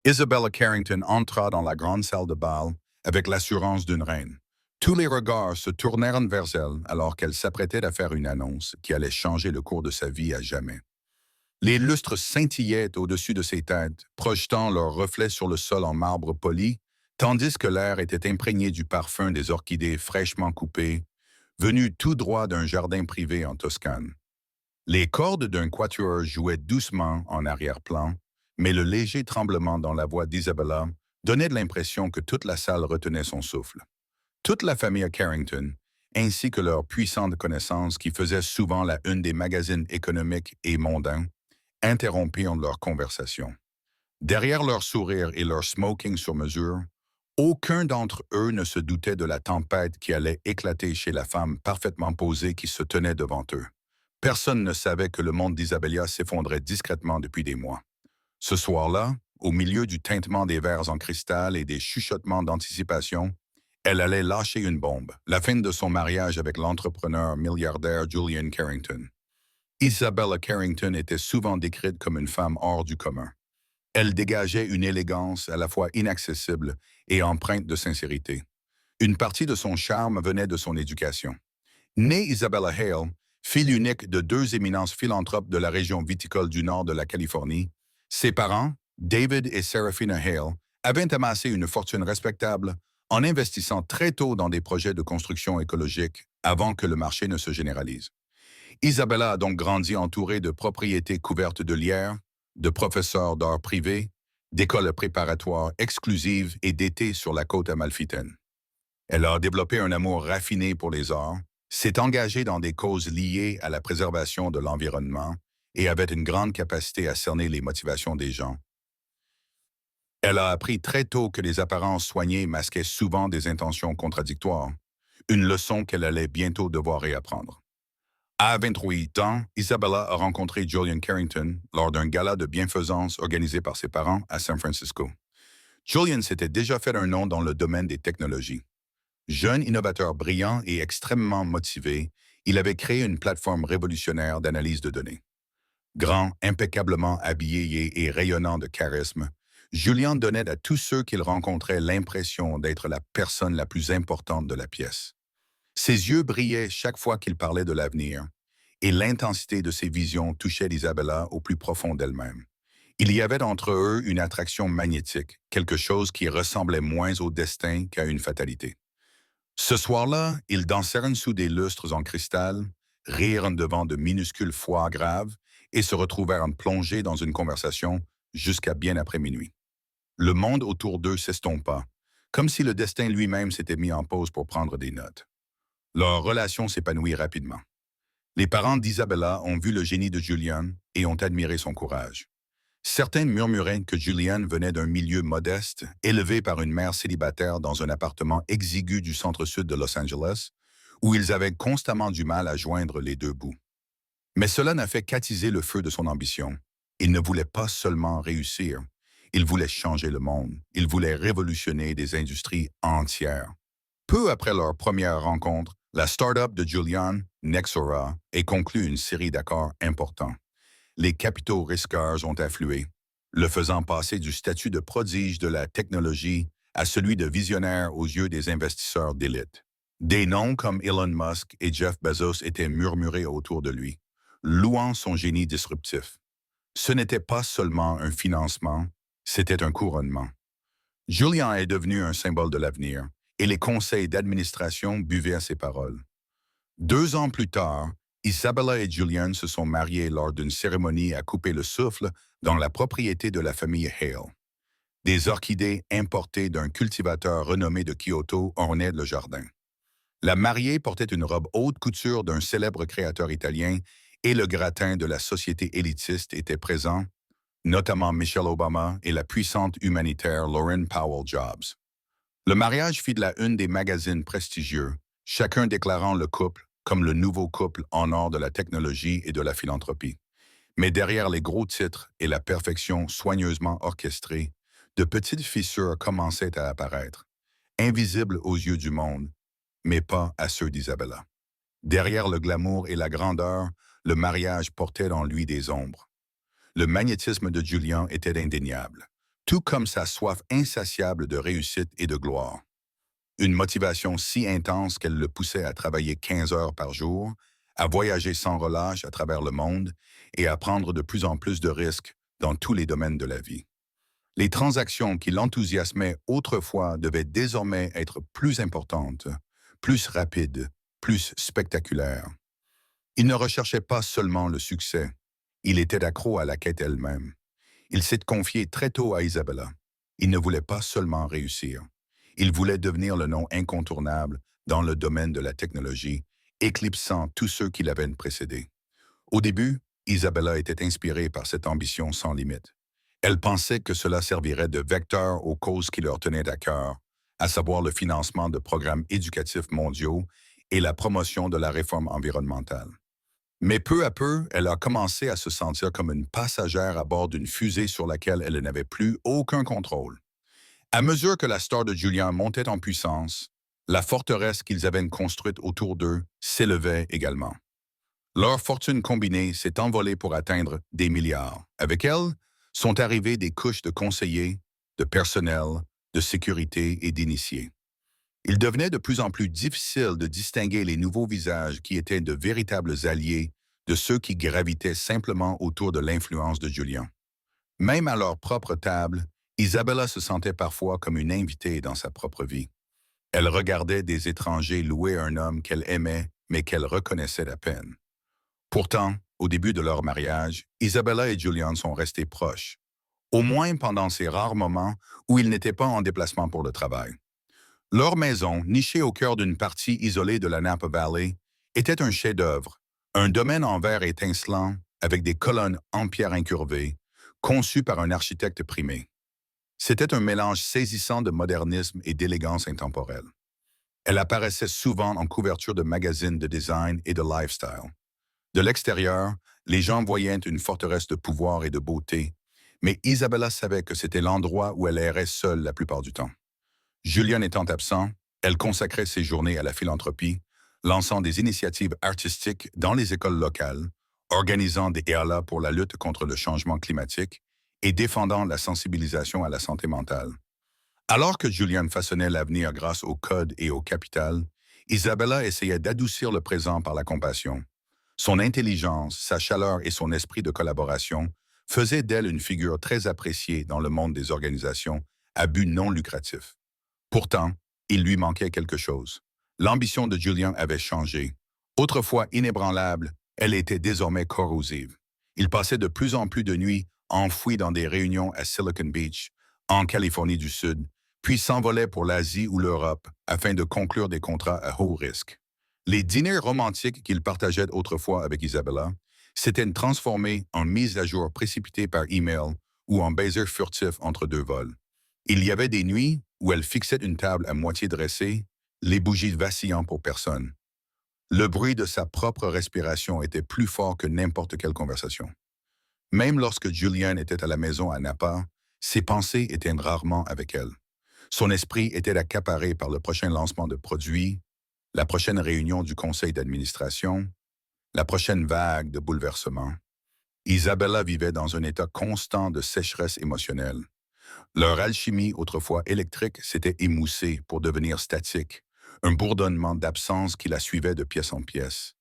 Isabella Carrington entra dans la grande salle de bal avec l'assurance d'une reine. Tous les regards se tournèrent vers elle alors qu'elle s'apprêtait à faire une annonce qui allait changer le cours de sa vie à jamais. Les lustres scintillaient au-dessus de ses têtes, projetant leurs reflets sur le sol en marbre poli, tandis que l'air était imprégné du parfum des orchidées fraîchement coupées, venues tout droit d'un jardin privé en Toscane. Les cordes d'un quatuor jouaient doucement en arrière-plan, mais le léger tremblement dans la voix d'Isabella donnait de l'impression que toute la salle retenait son souffle. Toute la famille Carrington, ainsi que leurs puissantes connaissances qui faisaient souvent la une des magazines économiques et mondains, interrompirent leur conversation. Derrière leur sourire et leur smoking sur mesure, aucun d'entre eux ne se doutait de la tempête qui allait éclater chez la femme parfaitement posée qui se tenait devant eux. Personne ne savait que le monde d'Isabella s'effondrait discrètement depuis des mois. Ce soir-là, au milieu du tintement des verres en cristal et des chuchotements d'anticipation, elle allait lâcher une bombe, la fin de son mariage avec l'entrepreneur milliardaire Julian Carrington. Isabella Carrington était souvent décrite comme une femme hors du commun. Elle dégageait une élégance à la fois inaccessible et empreinte de sincérité. Une partie de son charme venait de son éducation. Née Isabella Hale, fille unique de deux éminences philanthropes de la région viticole du nord de la Californie, ses parents, David et Serafina Hale, avaient amassé une fortune respectable en investissant très tôt dans des projets de construction écologique avant que le marché ne se généralise. Isabella a donc grandi entourée de propriétés couvertes de lierre, de professeurs d'art privés, d'écoles préparatoires exclusives et d'été sur la côte amalfitaine. Elle a développé un amour raffiné pour les arts, s'est engagée dans des causes liées à la préservation de l'environnement et avait une grande capacité à cerner les motivations des gens. Elle a appris très tôt que les apparences soignées masquaient souvent des intentions contradictoires, une leçon qu'elle allait bientôt devoir réapprendre. À 28 ans, Isabella a rencontré Julian Carrington lors d'un gala de bienfaisance organisé par ses parents à San Francisco. Julian s'était déjà fait un nom dans le domaine des technologies. Jeune innovateur brillant et extrêmement motivé, il avait créé une plateforme révolutionnaire d'analyse de données. Grand, impeccablement habillé et rayonnant de charisme, Julian donnait à tous ceux qu'il rencontrait l'impression d'être la personne la plus importante de la pièce. Ses yeux brillaient chaque fois qu'il parlait de l'avenir, et l'intensité de ses visions touchait Isabella au plus profond d'elle-même. Il y avait entre eux une attraction magnétique, quelque chose qui ressemblait moins au destin qu'à une fatalité. Ce soir-là, ils dansèrent sous des lustres en cristal, rirent devant de minuscules foies graves et se retrouvèrent plongés dans une conversation jusqu'à bien après minuit. Le monde autour d'eux s'estompa, comme si le destin lui-même s'était mis en pause pour prendre des notes. Leur relation s'épanouit rapidement. Les parents d'Isabella ont vu le génie de Julian et ont admiré son courage. Certains murmuraient que Julian venait d'un milieu modeste, élevé par une mère célibataire dans un appartement exigu du centre-sud de Los Angeles, où ils avaient constamment du mal à joindre les deux bouts. Mais cela n'a fait qu'attiser le feu de son ambition. Il ne voulait pas seulement réussir, il voulait changer le monde, il voulait révolutionner des industries entières. Peu après leur première rencontre, la start-up de Julian, Nexora, a conclu une série d'accords importants. Les capitaux risqueurs ont afflué, le faisant passer du statut de prodige de la technologie à celui de visionnaire aux yeux des investisseurs d'élite. Des noms comme Elon Musk et Jeff Bezos étaient murmurés autour de lui, louant son génie disruptif. Ce n'était pas seulement un financement, c'était un couronnement. Julian est devenu un symbole de l'avenir, et les conseils d'administration buvaient à ses paroles. 2 ans plus tard, Isabella et Julian se sont mariés lors d'une cérémonie à couper le souffle dans la propriété de la famille Hale. Des orchidées importées d'un cultivateur renommé de Kyoto ornaient le jardin. La mariée portait une robe haute couture d'un célèbre créateur italien et le gratin de la société élitiste était présent, notamment Michelle Obama et la puissante humanitaire Laurene Powell Jobs. Le mariage fit de la une des magazines prestigieux, chacun déclarant le couple comme le nouveau couple en or de la technologie et de la philanthropie. Mais derrière les gros titres et la perfection soigneusement orchestrée, de petites fissures commençaient à apparaître, invisibles aux yeux du monde, mais pas à ceux d'Isabella. Derrière le glamour et la grandeur, le mariage portait en lui des ombres. Le magnétisme de Julian était indéniable. tout comme sa soif insatiable de réussite et de gloire. Une motivation si intense qu'elle le poussait à travailler 15 heures par jour, à voyager sans relâche à travers le monde et à prendre de plus en plus de risques dans tous les domaines de la vie. Les transactions qui l'enthousiasmaient autrefois devaient désormais être plus importantes, plus rapides, plus spectaculaires. Il ne recherchait pas seulement le succès, il était accro à la quête elle-même. Il s'est confié très tôt à Isabella. Il ne voulait pas seulement réussir. Il voulait devenir le nom incontournable dans le domaine de la technologie, éclipsant tous ceux qui l'avaient précédé. Au début, Isabella était inspirée par cette ambition sans limite. Elle pensait que cela servirait de vecteur aux causes qui leur tenaient à cœur, à savoir le financement de programmes éducatifs mondiaux et la promotion de la réforme environnementale. Mais peu à peu, elle a commencé à se sentir comme une passagère à bord d'une fusée sur laquelle elle n'avait plus aucun contrôle. À mesure que la star de Julian montait en puissance, la forteresse qu'ils avaient construite autour d'eux s'élevait également. Leur fortune combinée s'est envolée pour atteindre des milliards. Avec elle, sont arrivées des couches de conseillers, de personnel, de sécurité et d'initiés. Il devenait de plus en plus difficile de distinguer les nouveaux visages qui étaient de véritables alliés de ceux qui gravitaient simplement autour de l'influence de Julian. Même à leur propre table, Isabella se sentait parfois comme une invitée dans sa propre vie. Elle regardait des étrangers louer un homme qu'elle aimait, mais qu'elle reconnaissait à peine. Pourtant, au début de leur mariage, Isabella et Julian sont restés proches, au moins pendant ces rares moments où ils n'étaient pas en déplacement pour le travail. Leur maison, nichée au cœur d'une partie isolée de la Napa Valley, était un chef-d'œuvre, un domaine en verre étincelant avec des colonnes en pierre incurvée, conçu par un architecte primé. C'était un mélange saisissant de modernisme et d'élégance intemporelle. Elle apparaissait souvent en couverture de magazines de design et de lifestyle. De l'extérieur, les gens voyaient une forteresse de pouvoir et de beauté, mais Isabella savait que c'était l'endroit où elle errait seule la plupart du temps. Julian étant absent, elle consacrait ses journées à la philanthropie, lançant des initiatives artistiques dans les écoles locales, organisant des galas pour la lutte contre le changement climatique et défendant la sensibilisation à la santé mentale. Alors que Julian façonnait l'avenir grâce au code et au capital, Isabella essayait d'adoucir le présent par la compassion. Son intelligence, sa chaleur et son esprit de collaboration faisaient d'elle une figure très appréciée dans le monde des organisations à but non lucratif. Pourtant, il lui manquait quelque chose. L'ambition de Julian avait changé. Autrefois inébranlable, elle était désormais corrosive. Il passait de plus en plus de nuits enfoui dans des réunions à Silicon Beach, en Californie du Sud, puis s'envolait pour l'Asie ou l'Europe afin de conclure des contrats à haut risque. Les dîners romantiques qu'il partageait autrefois avec Isabella s'étaient transformés en mises à jour précipitées par email ou en baisers furtifs entre deux vols. Il y avait des nuits où elle fixait une table à moitié dressée, les bougies vacillant pour personne. Le bruit de sa propre respiration était plus fort que n'importe quelle conversation. Même lorsque Julian était à la maison à Napa, ses pensées étaient rarement avec elle. Son esprit était accaparé par le prochain lancement de produits, la prochaine réunion du conseil d'administration, la prochaine vague de bouleversements. Isabella vivait dans un état constant de sécheresse émotionnelle. Leur alchimie, autrefois électrique, s'était émoussée pour devenir statique, un bourdonnement d'absence qui la suivait de pièce en pièce.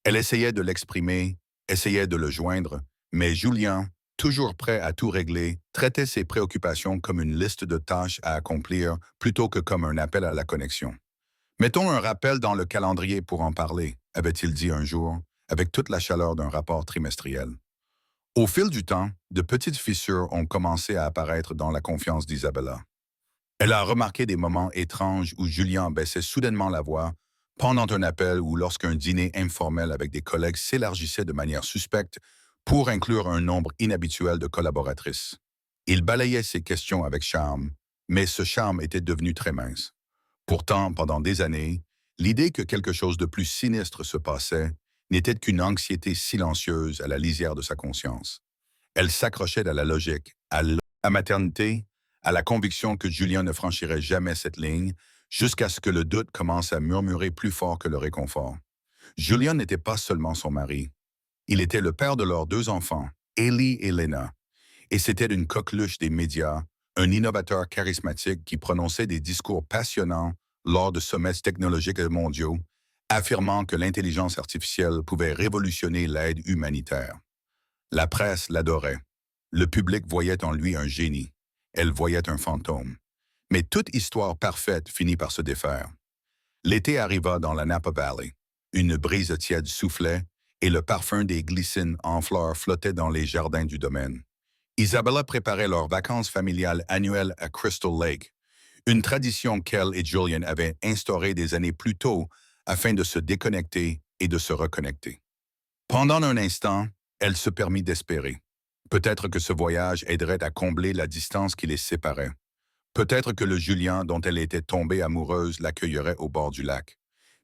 Elle essayait de l'exprimer, essayait de le joindre, mais Julien, toujours prêt à tout régler, traitait ses préoccupations comme une liste de tâches à accomplir plutôt que comme un appel à la connexion. Mettons un rappel dans le calendrier pour en parler, avait-il dit un jour, avec toute la chaleur d'un rapport trimestriel. Au fil du temps, de petites fissures ont commencé à apparaître dans la confiance d'Isabella. Elle a remarqué des moments étranges où Julien baissait soudainement la voix pendant un appel ou lorsqu'un dîner informel avec des collègues s'élargissait de manière suspecte pour inclure un nombre inhabituel de collaboratrices. Il balayait ses questions avec charme, mais ce charme était devenu très mince. Pourtant, pendant des années, l'idée que quelque chose de plus sinistre se passait n'était qu'une anxiété silencieuse à la lisière de sa conscience. Elle s'accrochait à la logique, à la maternité, à la conviction que Julien ne franchirait jamais cette ligne, jusqu'à ce que le doute commence à murmurer plus fort que le réconfort. Julien n'était pas seulement son mari. Il était le père de leurs deux enfants, Ellie et Lena, et c'était une coqueluche des médias, un innovateur charismatique qui prononçait des discours passionnants lors de sommets technologiques mondiaux, affirmant que l'intelligence artificielle pouvait révolutionner l'aide humanitaire. La presse l'adorait. Le public voyait en lui un génie. Elle voyait un fantôme. Mais toute histoire parfaite finit par se défaire. L'été arriva dans la Napa Valley. Une brise tiède soufflait et le parfum des glycines en fleurs flottait dans les jardins du domaine. Isabella préparait leurs vacances familiales annuelles à Crystal Lake, une tradition qu'elle et Julian avaient instaurée des années plus tôt afin de se déconnecter et de se reconnecter. Pendant un instant, elle se permit d'espérer. Peut-être que ce voyage aiderait à combler la distance qui les séparait. Peut-être que le Julien dont elle était tombée amoureuse l'accueillerait au bord du lac.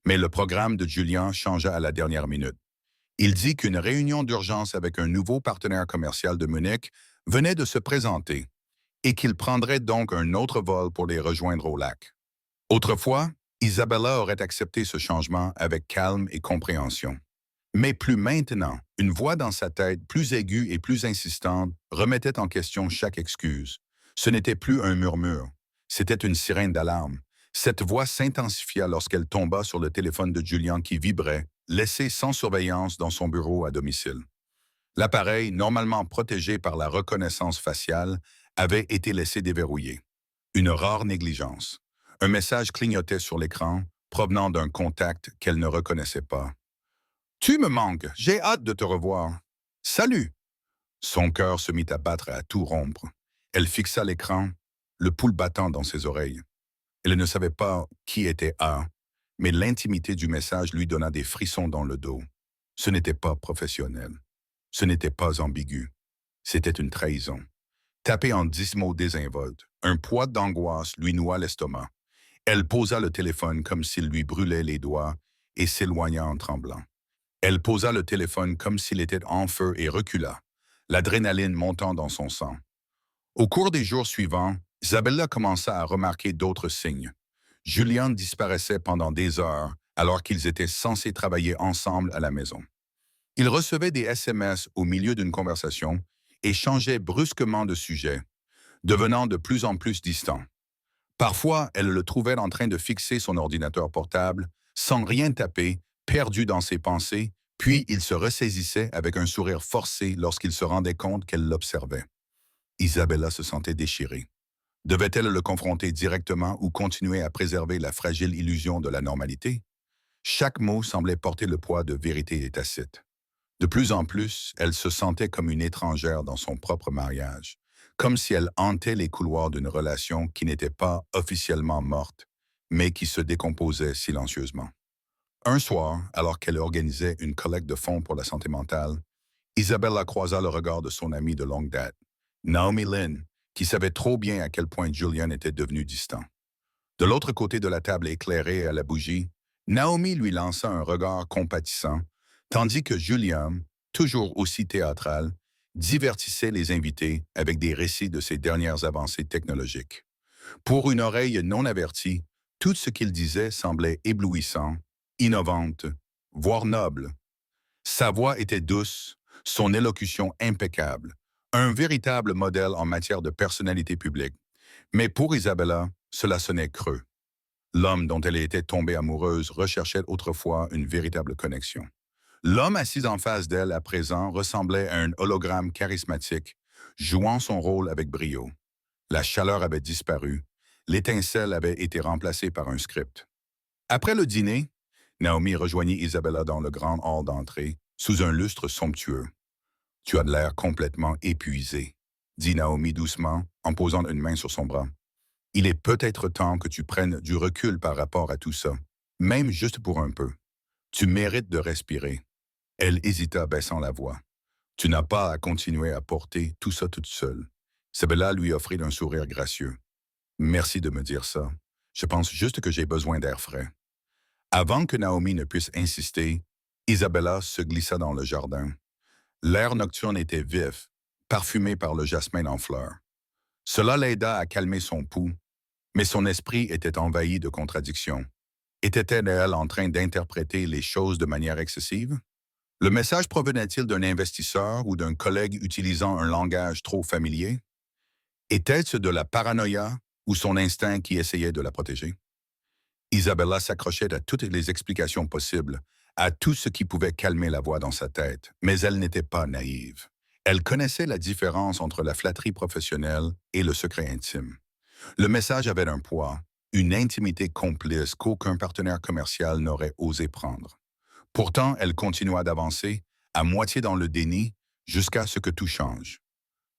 Mais le programme de Julien changea à la dernière minute. Il dit qu'une réunion d'urgence avec un nouveau partenaire commercial de Munich venait de se présenter et qu'il prendrait donc un autre vol pour les rejoindre au lac. Autrefois, Isabella aurait accepté ce changement avec calme et compréhension. Mais plus maintenant, une voix dans sa tête, plus aiguë et plus insistante, remettait en question chaque excuse. Ce n'était plus un murmure, c'était une sirène d'alarme. Cette voix s'intensifia lorsqu'elle tomba sur le téléphone de Julian qui vibrait, laissé sans surveillance dans son bureau à domicile. L'appareil, normalement protégé par la reconnaissance faciale, avait été laissé déverrouillé. Une rare négligence. Un message clignotait sur l'écran, provenant d'un contact qu'elle ne reconnaissait pas. « Tu me manques, j'ai hâte de te revoir. Salut !» Son cœur se mit à battre à tout rompre. Elle fixa l'écran, le pouls battant dans ses oreilles. Elle ne savait pas qui était A, mais l'intimité du message lui donna des frissons dans le dos. Ce n'était pas professionnel. Ce n'était pas ambigu. C'était une trahison. Tapé en 10 mots désinvoltes, un poids d'angoisse lui noua l'estomac. Elle posa le téléphone comme s'il lui brûlait les doigts et s'éloigna en tremblant. Elle posa le téléphone comme s'il était en feu et recula, l'adrénaline montant dans son sang. Au cours des jours suivants, Isabella commença à remarquer d'autres signes. Julian disparaissait pendant des heures alors qu'ils étaient censés travailler ensemble à la maison. Il recevait des SMS au milieu d'une conversation et changeait brusquement de sujet, devenant de plus en plus distant. Parfois, elle le trouvait en train de fixer son ordinateur portable, sans rien taper, perdu dans ses pensées, puis il se ressaisissait avec un sourire forcé lorsqu'il se rendait compte qu'elle l'observait. Isabella se sentait déchirée. Devait-elle le confronter directement ou continuer à préserver la fragile illusion de la normalité? Chaque mot semblait porter le poids de vérité tacite. De plus en plus, elle se sentait comme une étrangère dans son propre mariage, comme si elle hantait les couloirs d'une relation qui n'était pas officiellement morte, mais qui se décomposait silencieusement. Un soir, alors qu'elle organisait une collecte de fonds pour la santé mentale, Isabella croisa le regard de son amie de longue date, Naomi Lynn, qui savait trop bien à quel point Julian était devenu distant. De l'autre côté de la table éclairée à la bougie, Naomi lui lança un regard compatissant, tandis que Julian, toujours aussi théâtral, divertissait les invités avec des récits de ses dernières avancées technologiques. Pour une oreille non avertie, tout ce qu'il disait semblait éblouissant, innovante, voire noble. Sa voix était douce, son élocution impeccable, un véritable modèle en matière de personnalité publique. Mais pour Isabella, cela sonnait creux. L'homme dont elle était tombée amoureuse recherchait autrefois une véritable connexion. L'homme assis en face d'elle à présent ressemblait à un hologramme charismatique, jouant son rôle avec brio. La chaleur avait disparu, l'étincelle avait été remplacée par un script. Après le dîner, Naomi rejoignit Isabella dans le grand hall d'entrée, sous un lustre somptueux. « Tu as de l'air complètement épuisé », dit Naomi doucement, en posant une main sur son bras. « Il est peut-être temps que tu prennes du recul par rapport à tout ça, même juste pour un peu. Tu mérites de respirer. » Elle hésita, baissant la voix. « Tu n'as pas à continuer à porter tout ça toute seule. » Isabella lui offrit un sourire gracieux. « Merci de me dire ça. Je pense juste que j'ai besoin d'air frais. » Avant que Naomi ne puisse insister, Isabella se glissa dans le jardin. L'air nocturne était vif, parfumé par le jasmin en fleurs. Cela l'aida à calmer son pouls, mais son esprit était envahi de contradictions. Était-elle, elle, en train d'interpréter les choses de manière excessive? Le message provenait-il d'un investisseur ou d'un collègue utilisant un langage trop familier? Était-ce de la paranoïa ou son instinct qui essayait de la protéger? Isabella s'accrochait à toutes les explications possibles, à tout ce qui pouvait calmer la voix dans sa tête, mais elle n'était pas naïve. Elle connaissait la différence entre la flatterie professionnelle et le secret intime. Le message avait un poids, une intimité complice qu'aucun partenaire commercial n'aurait osé prendre. Pourtant, elle continua d'avancer, à moitié dans le déni, jusqu'à ce que tout change.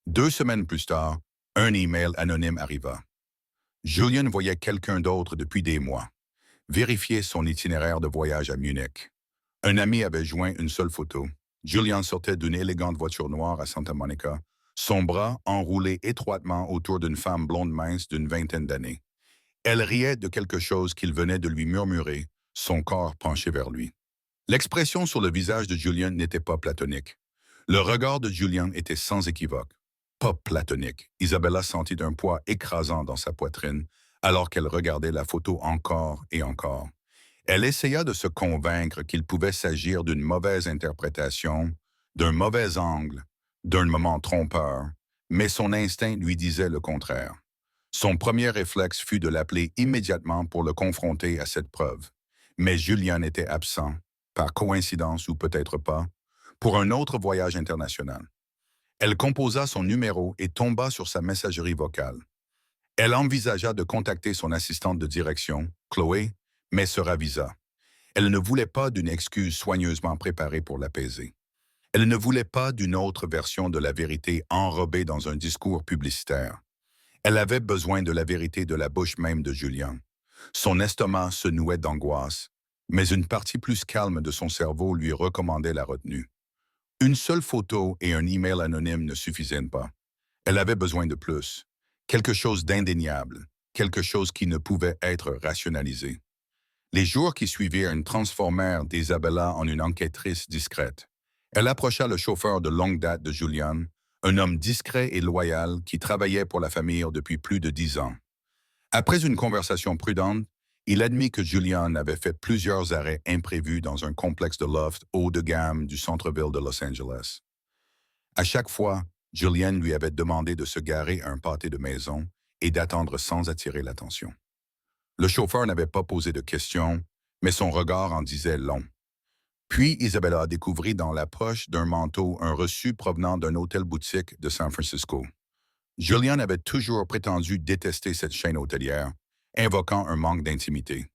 2 semaines plus tard, un email anonyme arriva. Julian voyait quelqu'un d'autre depuis des mois. Vérifiez son itinéraire de voyage à Munich. Un ami avait joint une seule photo. Julian sortait d'une élégante voiture noire à Santa Monica, son bras enroulé étroitement autour d'une femme blonde mince d'une vingtaine d'années. Elle riait de quelque chose qu'il venait de lui murmurer, son corps penché vers lui. L'expression sur le visage de Julian n'était pas platonique. Le regard de Julian était sans équivoque. Pas platonique. Isabella sentit un poids écrasant dans sa poitrine, alors qu'elle regardait la photo encore et encore. Elle essaya de se convaincre qu'il pouvait s'agir d'une mauvaise interprétation, d'un mauvais angle, d'un moment trompeur, mais son instinct lui disait le contraire. Son premier réflexe fut de l'appeler immédiatement pour le confronter à cette preuve. Mais Julian était absent, par coïncidence ou peut-être pas, pour un autre voyage international. Elle composa son numéro et tomba sur sa messagerie vocale. Elle envisagea de contacter son assistante de direction, Chloé, mais se ravisa. Elle ne voulait pas d'une excuse soigneusement préparée pour l'apaiser. Elle ne voulait pas d'une autre version de la vérité enrobée dans un discours publicitaire. Elle avait besoin de la vérité de la bouche même de Julian. Son estomac se nouait d'angoisse, mais une partie plus calme de son cerveau lui recommandait la retenue. Une seule photo et un email anonyme ne suffisaient pas. Elle avait besoin de plus. Quelque chose d'indéniable, quelque chose qui ne pouvait être rationalisé. Les jours qui suivirent transformèrent d'Isabella en une enquêtrice discrète. Elle approcha le chauffeur de longue date de Julian, un homme discret et loyal qui travaillait pour la famille depuis plus de 10 ans. Après une conversation prudente, il admit que Julian avait fait plusieurs arrêts imprévus dans un complexe de loft haut de gamme du centre-ville de Los Angeles. À chaque fois, Julian lui avait demandé de se garer à un pâté de maison et d'attendre sans attirer l'attention. Le chauffeur n'avait pas posé de questions, mais son regard en disait long. Puis Isabella découvrit dans la poche d'un manteau un reçu provenant d'un hôtel-boutique de San Francisco. Julian avait toujours prétendu détester cette chaîne hôtelière, invoquant un manque d'intimité.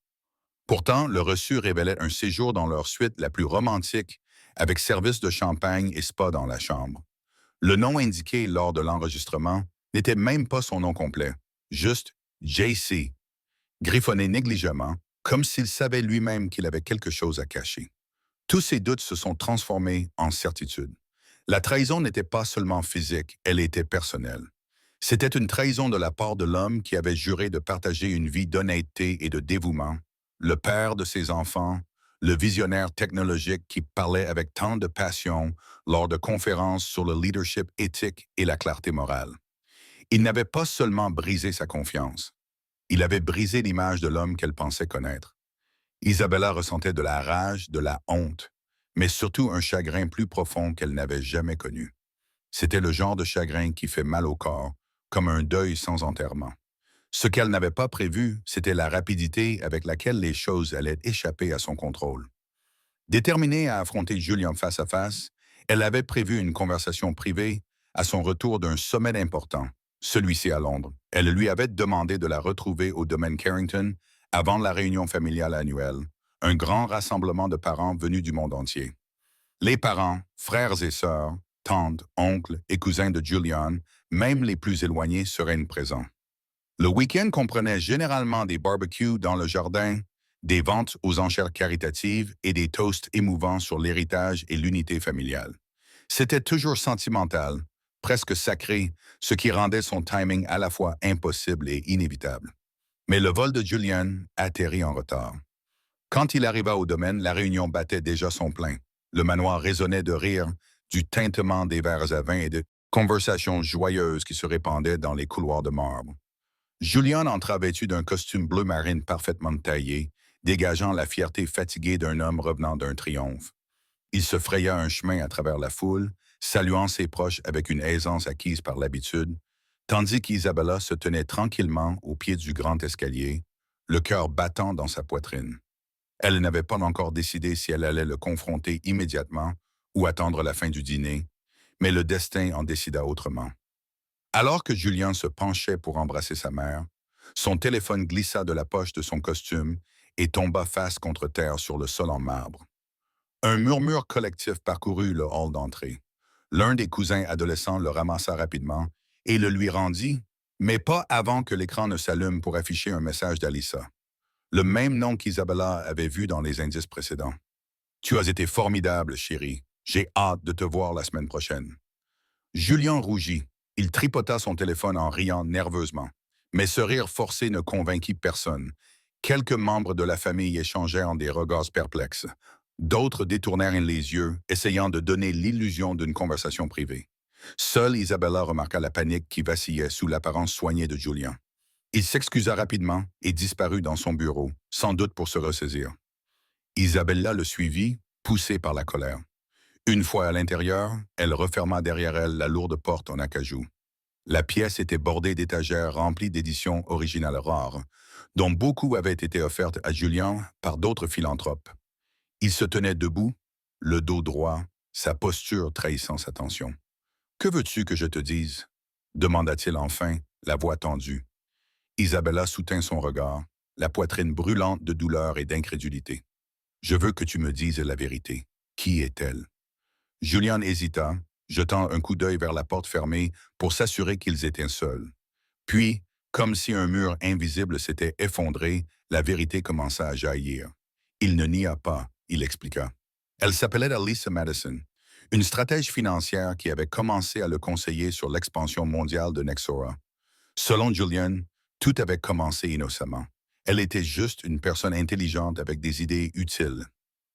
Pourtant, le reçu révélait un séjour dans leur suite la plus romantique, avec service de champagne et spa dans la chambre. Le nom indiqué lors de l'enregistrement n'était même pas son nom complet, juste JC, griffonné négligemment, comme s'il savait lui-même qu'il avait quelque chose à cacher. Tous ces doutes se sont transformés en certitude. La trahison n'était pas seulement physique, elle était personnelle. C'était une trahison de la part de l'homme qui avait juré de partager une vie d'honnêteté et de dévouement, le père de ses enfants, le visionnaire technologique qui parlait avec tant de passion lors de conférences sur le leadership éthique et la clarté morale. Il n'avait pas seulement brisé sa confiance, il avait brisé l'image de l'homme qu'elle pensait connaître. Isabella ressentait de la rage, de la honte, mais surtout un chagrin plus profond qu'elle n'avait jamais connu. C'était le genre de chagrin qui fait mal au corps, comme un deuil sans enterrement. Ce qu'elle n'avait pas prévu, c'était la rapidité avec laquelle les choses allaient échapper à son contrôle. Déterminée à affronter Julian face à face, elle avait prévu une conversation privée à son retour d'un sommet important, celui-ci à Londres. Elle lui avait demandé de la retrouver au domaine Carrington avant la réunion familiale annuelle, un grand rassemblement de parents venus du monde entier. Les parents, frères et sœurs, tantes, oncles et cousins de Julian, même les plus éloignés, seraient présents. Le week-end comprenait généralement des barbecues dans le jardin, des ventes aux enchères caritatives et des toasts émouvants sur l'héritage et l'unité familiale. C'était toujours sentimental, presque sacré, ce qui rendait son timing à la fois impossible et inévitable. Mais le vol de Julian atterrit en retard. Quand il arriva au domaine, la réunion battait déjà son plein. Le manoir résonnait de rire, du tintement des verres à vin et de conversations joyeuses qui se répandaient dans les couloirs de marbre. Julian entra vêtu d'un costume bleu marine parfaitement taillé, dégageant la fierté fatiguée d'un homme revenant d'un triomphe. Il se fraya un chemin à travers la foule, saluant ses proches avec une aisance acquise par l'habitude, tandis qu'Isabella se tenait tranquillement au pied du grand escalier, le cœur battant dans sa poitrine. Elle n'avait pas encore décidé si elle allait le confronter immédiatement ou attendre la fin du dîner, mais le destin en décida autrement. Alors que Julien se penchait pour embrasser sa mère, son téléphone glissa de la poche de son costume et tomba face contre terre sur le sol en marbre. Un murmure collectif parcourut le hall d'entrée. L'un des cousins adolescents le ramassa rapidement et le lui rendit, mais pas avant que l'écran ne s'allume pour afficher un message d'Alissa. Le même nom qu'Isabella avait vu dans les indices précédents. Tu as été formidable, chérie. J'ai hâte de te voir la semaine prochaine. Julien rougit. Il tripota son téléphone en riant nerveusement. Mais ce rire forcé ne convainquit personne. Quelques membres de la famille échangèrent des regards perplexes. D'autres détournèrent les yeux, essayant de donner l'illusion d'une conversation privée. Seule Isabella remarqua la panique qui vacillait sous l'apparence soignée de Julien. Il s'excusa rapidement et disparut dans son bureau, sans doute pour se ressaisir. Isabella le suivit, poussée par la colère. Une fois à l'intérieur, elle referma derrière elle la lourde porte en acajou. La pièce était bordée d'étagères remplies d'éditions originales rares, dont beaucoup avaient été offertes à Julien par d'autres philanthropes. Il se tenait debout, le dos droit, sa posture trahissant sa tension. « Que veux-tu que je te dise ?» demanda-t-il enfin, la voix tendue. Isabella soutint son regard, la poitrine brûlante de douleur et d'incrédulité. « Je veux que tu me dises la vérité. Qui est-elle » Julien hésita, jetant un coup d'œil vers la porte fermée pour s'assurer qu'ils étaient seuls. Puis, comme si un mur invisible s'était effondré, la vérité commença à jaillir. Il ne nia pas, il expliqua. Elle s'appelait Alissa Madison, une stratège financière qui avait commencé à le conseiller sur l'expansion mondiale de Nexora. Selon Julian, tout avait commencé innocemment. Elle était juste une personne intelligente avec des idées utiles.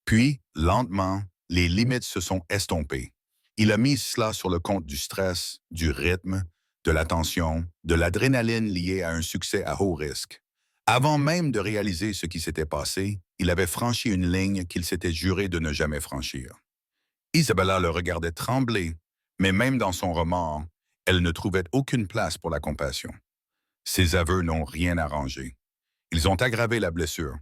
Puis, lentement, les limites se sont estompées. Il a mis cela sur le compte du stress, du rythme, de l'attention, de l'adrénaline liée à un succès à haut risque. Avant même de réaliser ce qui s'était passé, il avait franchi une ligne qu'il s'était juré de ne jamais franchir. Isabella le regardait trembler, mais même dans son remords, elle ne trouvait aucune place pour la compassion. Ses aveux n'ont rien arrangé. Ils ont aggravé la blessure.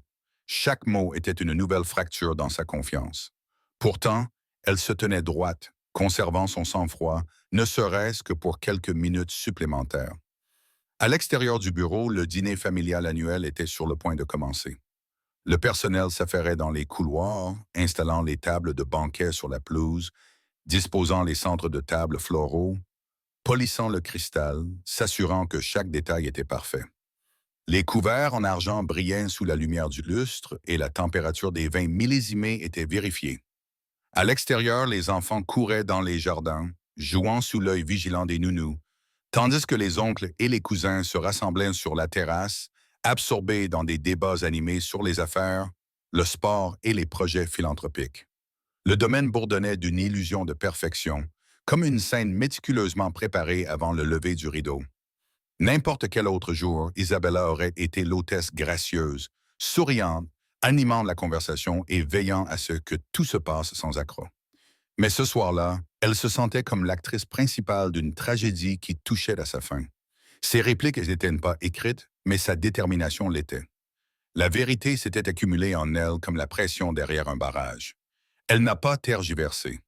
Chaque mot était une nouvelle fracture dans sa confiance. Pourtant, elle se tenait droite, conservant son sang-froid, ne serait-ce que pour quelques minutes supplémentaires. À l'extérieur du bureau, le dîner familial annuel était sur le point de commencer. Le personnel s'affairait dans les couloirs, installant les tables de banquet sur la pelouse, disposant les centres de table floraux, polissant le cristal, s'assurant que chaque détail était parfait. Les couverts en argent brillaient sous la lumière du lustre et la température des vins millésimés était vérifiée. À l'extérieur, les enfants couraient dans les jardins, jouant sous l'œil vigilant des nounous, tandis que les oncles et les cousins se rassemblaient sur la terrasse, absorbés dans des débats animés sur les affaires, le sport et les projets philanthropiques. Le domaine bourdonnait d'une illusion de perfection, comme une scène méticuleusement préparée avant le lever du rideau. N'importe quel autre jour, Isabella aurait été l'hôtesse gracieuse, souriante, animant la conversation et veillant à ce que tout se passe sans accroc. Mais ce soir-là, elle se sentait comme l'actrice principale d'une tragédie qui touchait à sa fin. Ses répliques n'étaient pas écrites, mais sa détermination l'était. La vérité s'était accumulée en elle comme la pression derrière un barrage. Elle n'a pas tergiversé.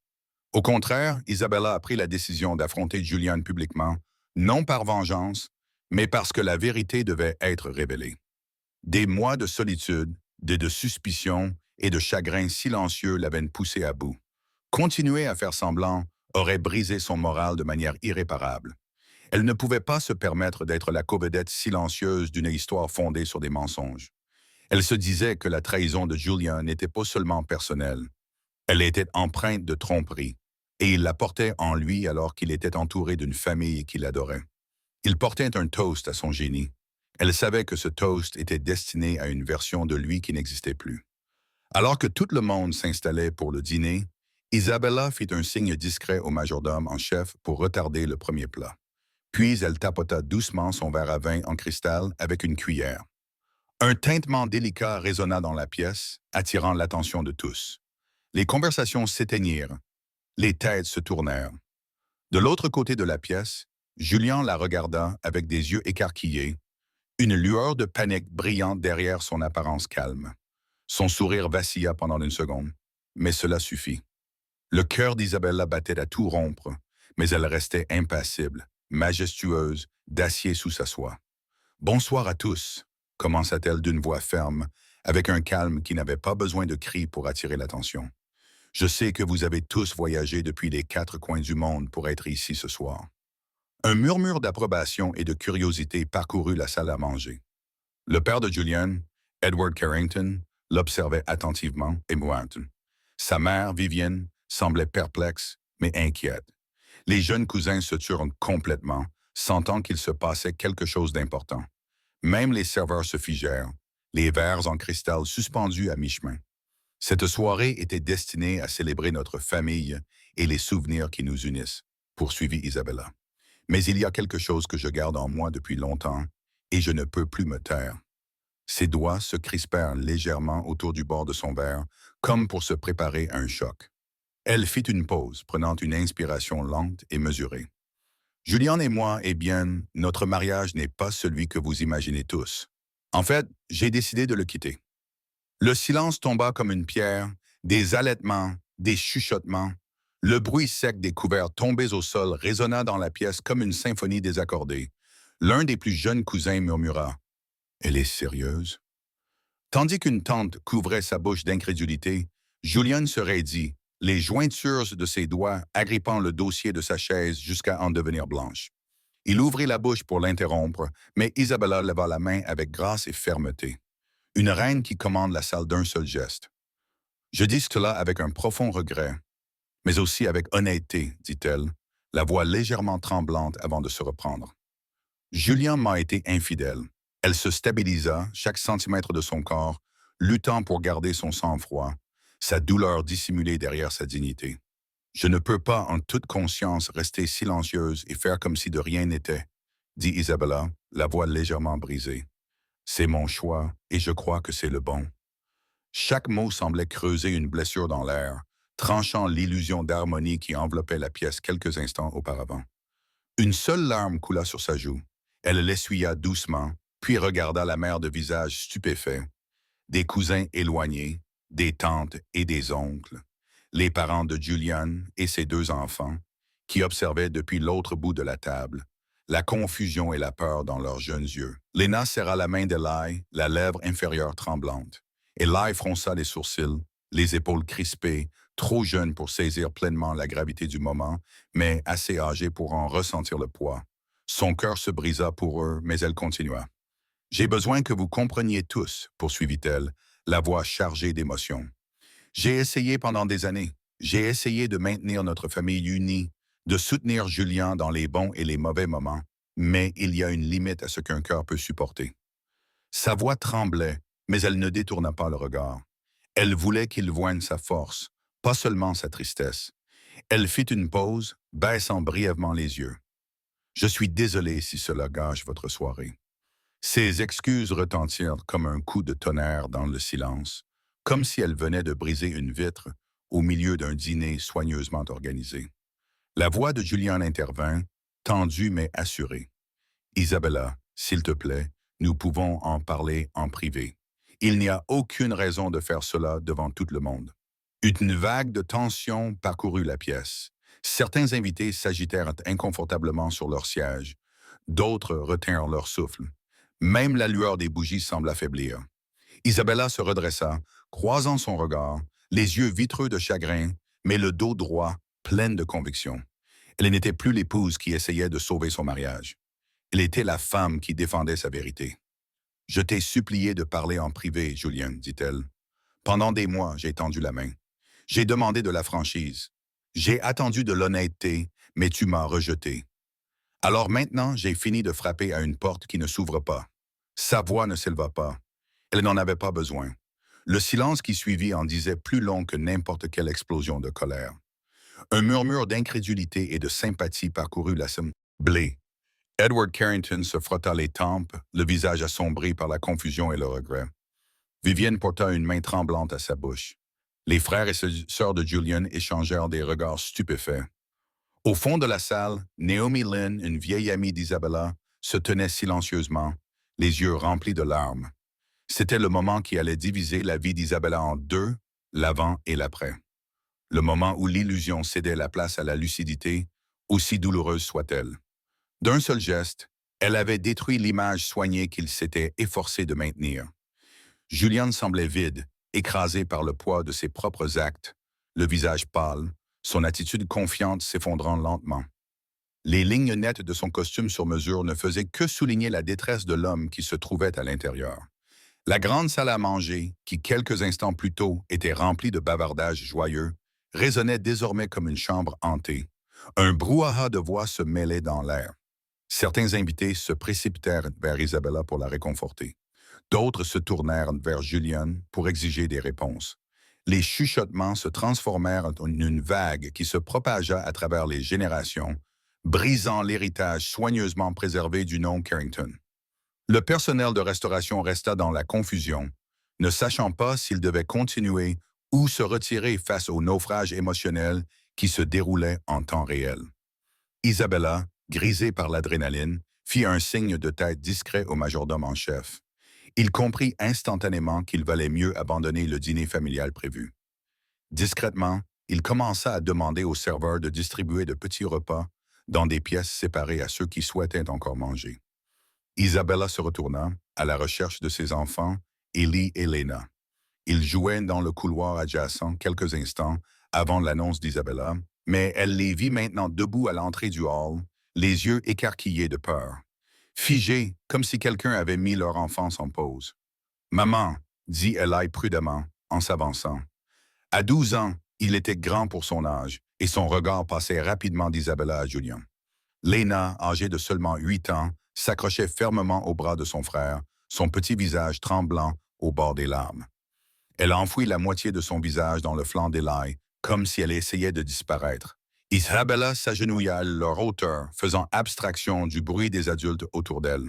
Au contraire, Isabella a pris la décision d'affronter Julian publiquement, non par vengeance, mais parce que la vérité devait être révélée. Des mois de solitude, de suspicion et de chagrin silencieux l'avaient poussée à bout. Continuer à faire semblant aurait brisé son moral de manière irréparable. Elle ne pouvait pas se permettre d'être la covedette silencieuse d'une histoire fondée sur des mensonges. Elle se disait que la trahison de Julian n'était pas seulement personnelle. Elle était empreinte de tromperie, et il la portait en lui alors qu'il était entouré d'une famille qui l'adorait. Il portait un toast à son génie. Elle savait que ce toast était destiné à une version de lui qui n'existait plus. Alors que tout le monde s'installait pour le dîner, Isabella fit un signe discret au majordome en chef pour retarder le premier plat. Puis elle tapota doucement son verre à vin en cristal avec une cuillère. Un tintement délicat résonna dans la pièce, attirant l'attention de tous. Les conversations s'éteignirent. Les têtes se tournèrent. De l'autre côté de la pièce, Julien la regarda avec des yeux écarquillés, une lueur de panique brillant derrière son apparence calme. Son sourire vacilla pendant une seconde, mais cela suffit. Le cœur d'Isabella battait à tout rompre, mais elle restait impassible, majestueuse, d'acier sous sa soie. Bonsoir à tous, commença-t-elle d'une voix ferme, avec un calme qui n'avait pas besoin de cris pour attirer l'attention. Je sais que vous avez tous voyagé depuis les quatre coins du monde pour être ici ce soir. Un murmure d'approbation et de curiosité parcourut la salle à manger. Le père de Julian, Edward Carrington, l'observait attentivement, émouvante. Sa mère, Vivienne, semblait perplexe, mais inquiète. Les jeunes cousins se turent complètement, sentant qu'il se passait quelque chose d'important. Même les serveurs se figèrent, les verres en cristal suspendus à mi-chemin. Cette soirée était destinée à célébrer notre famille et les souvenirs qui nous unissent, poursuivit Isabella. Mais il y a quelque chose que je garde en moi depuis longtemps, et je ne peux plus me taire. Ses doigts se crispèrent légèrement autour du bord de son verre, comme pour se préparer à un choc. Elle fit une pause, prenant une inspiration lente et mesurée. Julian et moi, eh bien, notre mariage n'est pas celui que vous imaginez tous. En fait, j'ai décidé de le quitter. Le silence tomba comme une pierre, des halètements, des chuchotements. Le bruit sec des couverts tombés au sol résonna dans la pièce comme une symphonie désaccordée. L'un des plus jeunes cousins murmura « Elle est sérieuse ?» Tandis qu'une tante couvrait sa bouche d'incrédulité, Julian se raidit, les jointures de ses doigts agrippant le dossier de sa chaise jusqu'à en devenir blanche. Il ouvrit la bouche pour l'interrompre, mais Isabella leva la main avec grâce et fermeté. Une reine qui commande la salle d'un seul geste. Je dis cela avec un profond regret, mais aussi avec honnêteté, dit-elle, la voix légèrement tremblante avant de se reprendre. Julien m'a été infidèle. Elle se stabilisa, chaque centimètre de son corps, luttant pour garder son sang-froid, sa douleur dissimulée derrière sa dignité. Je ne peux pas, en toute conscience, rester silencieuse et faire comme si de rien n'était, dit Isabella, la voix légèrement brisée. C'est mon choix, et je crois que c'est le bon. Chaque mot semblait creuser une blessure dans l'air, tranchant l'illusion d'harmonie qui enveloppait la pièce quelques instants auparavant. Une seule larme coula sur sa joue. Elle l'essuya doucement, puis regarda la mère de visage stupéfait. Des cousins éloignés, des tantes et des oncles, les parents de Julian et ses deux enfants, qui observaient depuis l'autre bout de la table, la confusion et la peur dans leurs jeunes yeux. Léna serra la main d'Eli, la lèvre inférieure tremblante. Eli fronça les sourcils, les épaules crispées, trop jeune pour saisir pleinement la gravité du moment, mais assez âgé pour en ressentir le poids. Son cœur se brisa pour eux, mais elle continua. « J'ai besoin que vous compreniez tous, poursuivit-elle, la voix chargée d'émotion. J'ai essayé pendant des années. J'ai essayé de maintenir notre famille unie, de soutenir Julien dans les bons et les mauvais moments, mais il y a une limite à ce qu'un cœur peut supporter. » Sa voix tremblait, mais elle ne détourna pas le regard. Elle voulait qu'il voie sa force, pas seulement sa tristesse. Elle fit une pause, baissant brièvement les yeux. « Je suis désolé si cela gâche votre soirée. » Ses excuses retentirent comme un coup de tonnerre dans le silence, comme si elle venait de briser une vitre au milieu d'un dîner soigneusement organisé. La voix de Julien intervint, tendue mais assurée. « Isabella, s'il te plaît, nous pouvons en parler en privé. Il n'y a aucune raison de faire cela devant tout le monde. » Une vague de tension parcourut la pièce. Certains invités s'agitèrent inconfortablement sur leur siège. D'autres retinrent leur souffle. Même la lueur des bougies semble affaiblir. Isabella se redressa, croisant son regard, les yeux vitreux de chagrin, mais le dos droit, plein de conviction. Elle n'était plus l'épouse qui essayait de sauver son mariage. Elle était la femme qui défendait sa vérité. « Je t'ai supplié de parler en privé, Julien, dit-elle. Pendant des mois, j'ai tendu la main. J'ai demandé de la franchise. J'ai attendu de l'honnêteté, mais tu m'as rejeté. Alors maintenant, j'ai fini de frapper à une porte qui ne s'ouvre pas. Sa voix ne s'éleva pas. Elle n'en avait pas besoin. Le silence qui suivit en disait plus long que n'importe quelle explosion de colère. Un murmure d'incrédulité et de sympathie parcourut l'assemblée. Edward Carrington se frotta les tempes, le visage assombri par la confusion et le regret. Vivienne porta une main tremblante à sa bouche. Les frères et sœurs de Julian échangèrent des regards stupéfaits. Au fond de la salle, Naomi Lynn, une vieille amie d'Isabella, se tenait silencieusement, les yeux remplis de larmes. C'était le moment qui allait diviser la vie d'Isabella en deux, l'avant et l'après. Le moment où l'illusion cédait la place à la lucidité, aussi douloureuse soit-elle. D'un seul geste, elle avait détruit l'image soignée qu'il s'était efforcé de maintenir. Julian semblait vide, écrasé par le poids de ses propres actes, le visage pâle, son attitude confiante s'effondrant lentement. Les lignes nettes de son costume sur mesure ne faisaient que souligner la détresse de l'homme qui se trouvait à l'intérieur. La grande salle à manger, qui quelques instants plus tôt était remplie de bavardages joyeux, résonnait désormais comme une chambre hantée. Un brouhaha de voix se mêlait dans l'air. Certains invités se précipitèrent vers Isabella pour la réconforter. D'autres se tournèrent vers Julian pour exiger des réponses. Les chuchotements se transformèrent en une vague qui se propagea à travers les générations, brisant l'héritage soigneusement préservé du nom Carrington. Le personnel de restauration resta dans la confusion, ne sachant pas s'il devait continuer ou se retirer face au naufrage émotionnel qui se déroulait en temps réel. Isabella, grisée par l'adrénaline, fit un signe de tête discret au majordome en chef. Il comprit instantanément qu'il valait mieux abandonner le dîner familial prévu. Discrètement, il commença à demander aux serveurs de distribuer de petits repas dans des pièces séparées à ceux qui souhaitaient encore manger. Isabella se retourna, à la recherche de ses enfants, Ellie et Lena. Ils jouaient dans le couloir adjacent quelques instants avant l'annonce d'Isabella, mais elle les vit maintenant debout à l'entrée du hall, les yeux écarquillés de peur. Figés, comme si quelqu'un avait mis leur enfance en pause. « Maman », dit Eli prudemment, en s'avançant. À 12 ans, il était grand pour son âge, et son regard passait rapidement d'Isabella à Julian. Lena, âgée de seulement 8 ans, s'accrochait fermement au bras de son frère, son petit visage tremblant au bord des larmes. Elle enfouit la moitié de son visage dans le flanc d'Eli, comme si elle essayait de disparaître. Isabella s'agenouilla à leur hauteur, faisant abstraction du bruit des adultes autour d'elle.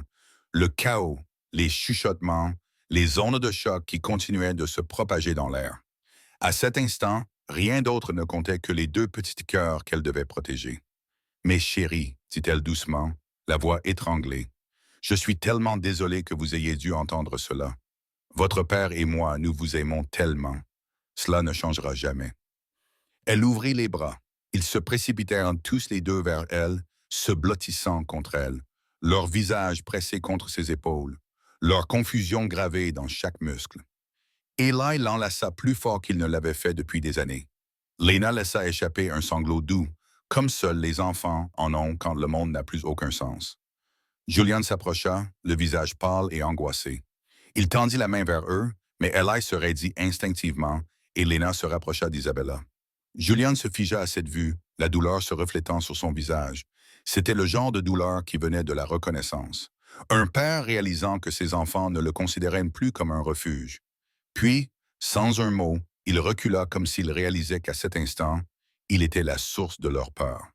Le chaos, les chuchotements, les ondes de choc qui continuaient de se propager dans l'air. À cet instant, rien d'autre ne comptait que les deux petits cœurs qu'elle devait protéger. « Mes chéris », dit-elle doucement, la voix étranglée, « je suis tellement désolée que vous ayez dû entendre cela. Votre père et moi, nous vous aimons tellement. Cela ne changera jamais. » Elle ouvrit les bras. Ils se précipitèrent tous les deux vers elle, se blottissant contre elle, leurs visages pressés contre ses épaules, leur confusion gravée dans chaque muscle. Eli l'enlaça plus fort qu'il ne l'avait fait depuis des années. Lena laissa échapper un sanglot doux, comme seuls les enfants en ont quand le monde n'a plus aucun sens. Julian s'approcha, le visage pâle et angoissé. Il tendit la main vers eux, mais Eli se raidit instinctivement et Lena se rapprocha d'Isabella. Julian se figea à cette vue, la douleur se reflétant sur son visage. C'était le genre de douleur qui venait de la reconnaissance. Un père réalisant que ses enfants ne le considéraient plus comme un refuge. Puis, sans un mot, il recula comme s'il réalisait qu'à cet instant, il était la source de leur peur.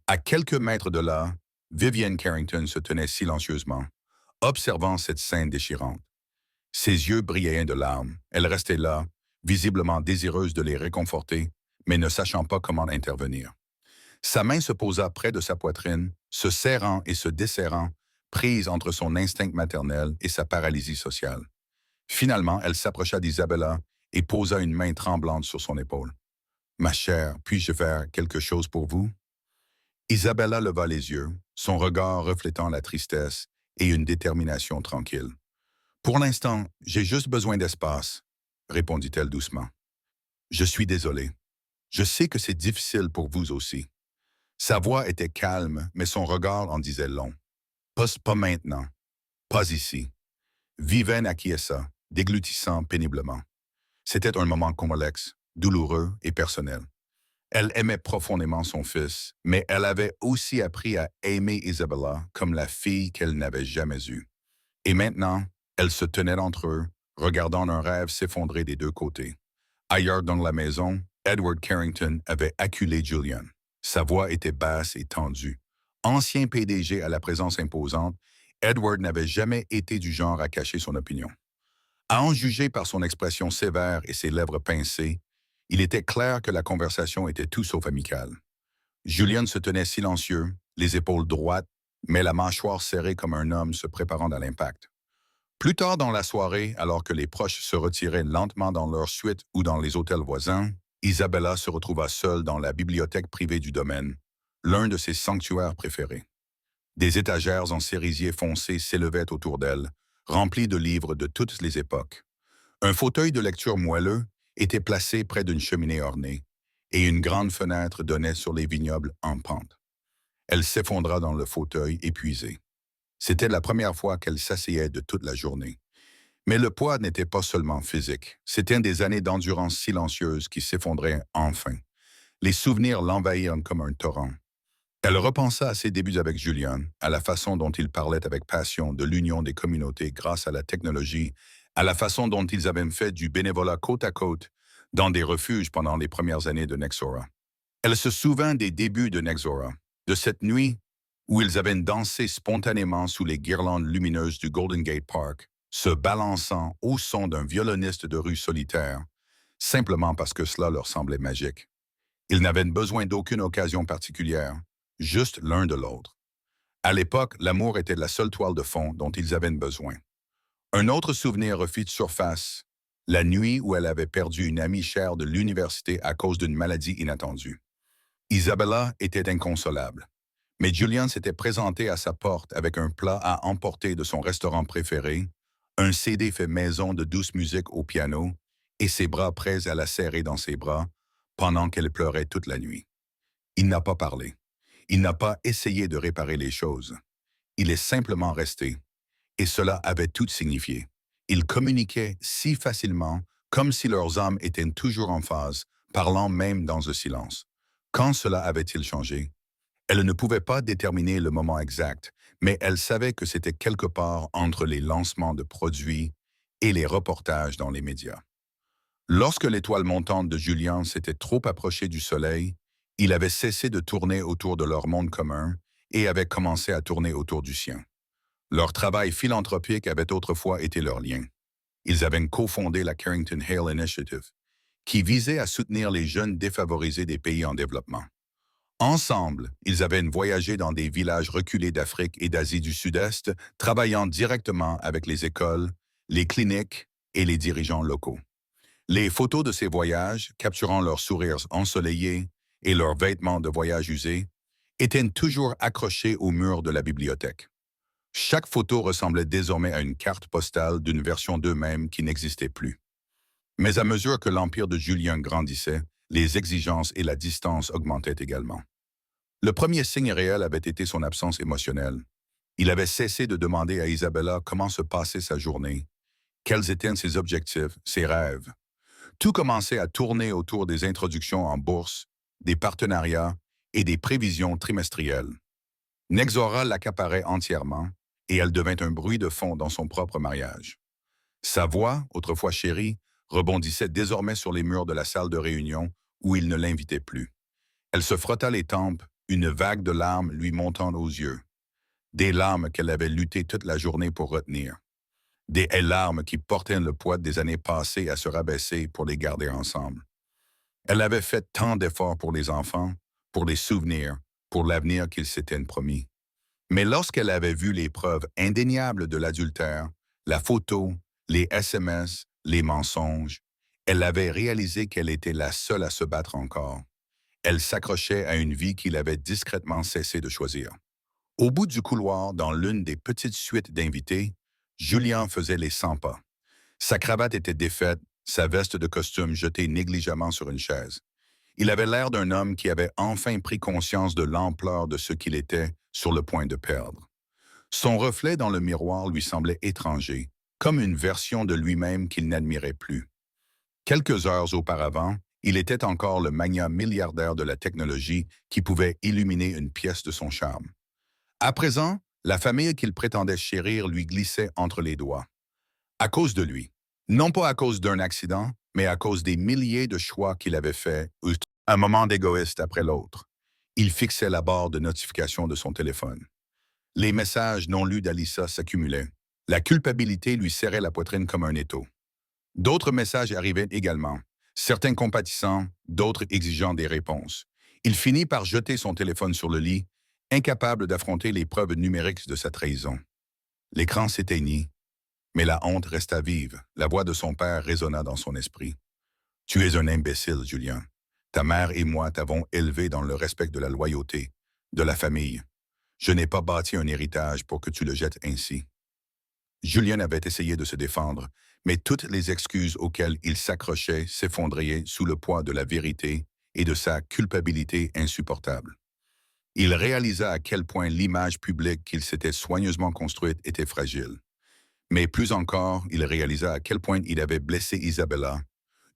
À quelques mètres de là, Vivienne Carrington se tenait silencieusement, observant cette scène déchirante. Ses yeux brillaient de larmes. Elle restait là, visiblement désireuse de les réconforter, mais ne sachant pas comment intervenir. Sa main se posa près de sa poitrine, se serrant et se desserrant, prise entre son instinct maternel et sa paralysie sociale. Finalement, elle s'approcha d'Isabella et posa une main tremblante sur son épaule. « Ma chère, puis-je faire quelque chose pour vous? » Isabella leva les yeux, son regard reflétant la tristesse et une détermination tranquille. « Pour l'instant, j'ai juste besoin d'espace, » répondit-elle doucement. « Je suis désolée. Je sais que c'est difficile pour vous aussi. » Sa voix était calme, mais son regard en disait long. « Pas maintenant. Pas ici. » Vivienne acquiesça, déglutissant péniblement. C'était un moment complexe, douloureux et personnel. Elle aimait profondément son fils, mais elle avait aussi appris à aimer Isabella comme la fille qu'elle n'avait jamais eue. Et maintenant, elle se tenait entre eux, regardant un rêve s'effondrer des deux côtés. Ailleurs dans la maison, Edward Carrington avait acculé Julian. Sa voix était basse et tendue. Ancien PDG à la présence imposante, Edward n'avait jamais été du genre à cacher son opinion. À en juger par son expression sévère et ses lèvres pincées, il était clair que la conversation était tout sauf amicale. Julian se tenait silencieux, les épaules droites, mais la mâchoire serrée comme un homme se préparant à l'impact. Plus tard dans la soirée, alors que les proches se retiraient lentement dans leur suite ou dans les hôtels voisins, Isabella se retrouva seule dans la bibliothèque privée du domaine, l'un de ses sanctuaires préférés. Des étagères en cerisier foncé s'élevaient autour d'elle, remplies de livres de toutes les époques. Un fauteuil de lecture moelleux était placé près d'une cheminée ornée, et une grande fenêtre donnait sur les vignobles en pente. Elle s'effondra dans le fauteuil épuisée. C'était la première fois qu'elle s'asseyait de toute la journée. Mais le poids n'était pas seulement physique, c'était des années d'endurance silencieuse qui s'effondraient enfin. Les souvenirs l'envahirent comme un torrent. Elle repensa à ses débuts avec Julian, à la façon dont il parlait avec passion de l'union des communautés grâce à la technologie, à la façon dont ils avaient fait du bénévolat côte à côte dans des refuges pendant les premières années de Nexora. Elle se souvint des débuts de Nexora, de cette nuit où ils avaient dansé spontanément sous les guirlandes lumineuses du Golden Gate Park, se balançant au son d'un violoniste de rue solitaire, simplement parce que cela leur semblait magique. Ils n'avaient besoin d'aucune occasion particulière, juste l'un de l'autre. À l'époque, l'amour était la seule toile de fond dont ils avaient besoin. Un autre souvenir refit surface, la nuit où elle avait perdu une amie chère de l'université à cause d'une maladie inattendue. Isabella était inconsolable, mais Julian s'était présenté à sa porte avec un plat à emporter de son restaurant préféré, un CD fait maison de douce musique au piano et ses bras prêts à la serrer dans ses bras pendant qu'elle pleurait toute la nuit. Il n'a pas parlé. Il n'a pas essayé de réparer les choses. Il est simplement resté. Et cela avait tout signifié. Ils communiquaient si facilement, comme si leurs âmes étaient toujours en phase, parlant même dans le silence. Quand cela avait-il changé? Elle ne pouvait pas déterminer le moment exact, mais elle savait que c'était quelque part entre les lancements de produits et les reportages dans les médias. Lorsque l'étoile montante de Julian s'était trop approchée du soleil, il avait cessé de tourner autour de leur monde commun et avait commencé à tourner autour du sien. Leur travail philanthropique avait autrefois été leur lien. Ils avaient cofondé la Carrington Hale Initiative, qui visait à soutenir les jeunes défavorisés des pays en développement. Ensemble, ils avaient voyagé dans des villages reculés d'Afrique et d'Asie du Sud-Est, travaillant directement avec les écoles, les cliniques et les dirigeants locaux. Les photos de ces voyages, capturant leurs sourires ensoleillés et leurs vêtements de voyage usés, étaient toujours accrochées au mur de la bibliothèque. Chaque photo ressemblait désormais à une carte postale d'une version d'eux-mêmes qui n'existait plus. Mais à mesure que l'empire de Julien grandissait, les exigences et la distance augmentaient également. Le premier signe réel avait été son absence émotionnelle. Il avait cessé de demander à Isabella comment se passait sa journée, quels étaient ses objectifs, ses rêves. Tout commençait à tourner autour des introductions en bourse, des partenariats et des prévisions trimestrielles. Nexora l'accaparait entièrement et elle devint un bruit de fond dans son propre mariage. Sa voix, autrefois chérie, rebondissait désormais sur les murs de la salle de réunion où il ne l'invitait plus. Elle se frotta les tempes, une vague de larmes lui montant aux yeux. Des larmes qu'elle avait lutté toute la journée pour retenir. Des larmes qui portaient le poids des années passées à se rabaisser pour les garder ensemble. Elle avait fait tant d'efforts pour les enfants, pour les souvenirs, pour l'avenir qu'ils s'étaient promis. Mais lorsqu'elle avait vu les preuves indéniables de l'adultère, la photo, les SMS, les mensonges, elle avait réalisé qu'elle était la seule à se battre encore. Elle s'accrochait à une vie qu'il avait discrètement cessé de choisir. Au bout du couloir, dans l'une des petites suites d'invités, Julien faisait les 100 pas. Sa cravate était défaite, sa veste de costume jetée négligemment sur une chaise. Il avait l'air d'un homme qui avait enfin pris conscience de l'ampleur de ce qu'il était sur le point de perdre. Son reflet dans le miroir lui semblait étranger, comme une version de lui-même qu'il n'admirait plus. Quelques heures auparavant, il était encore le magnat milliardaire de la technologie qui pouvait illuminer une pièce de son charme. À présent, la famille qu'il prétendait chérir lui glissait entre les doigts. À cause de lui. Non pas à cause d'un accident, mais à cause des milliers de choix qu'il avait faits, un moment d'égoïste après l'autre. Il fixait la barre de notification de son téléphone. Les messages non lus d'Alyssa s'accumulaient. La culpabilité lui serrait la poitrine comme un étau. D'autres messages arrivaient également, certains compatissants, d'autres exigeant des réponses. Il finit par jeter son téléphone sur le lit, incapable d'affronter les preuves numériques de sa trahison. L'écran s'éteignit, mais la honte resta vive. La voix de son père résonna dans son esprit. Tu es un imbécile, Julien. Ta mère et moi t'avons élevé dans le respect de la loyauté, de la famille. Je n'ai pas bâti un héritage pour que tu le jettes ainsi. Julien avait essayé de se défendre, mais toutes les excuses auxquelles il s'accrochait s'effondraient sous le poids de la vérité et de sa culpabilité insupportable. Il réalisa à quel point l'image publique qu'il s'était soigneusement construite était fragile. Mais plus encore, il réalisa à quel point il avait blessé Isabella,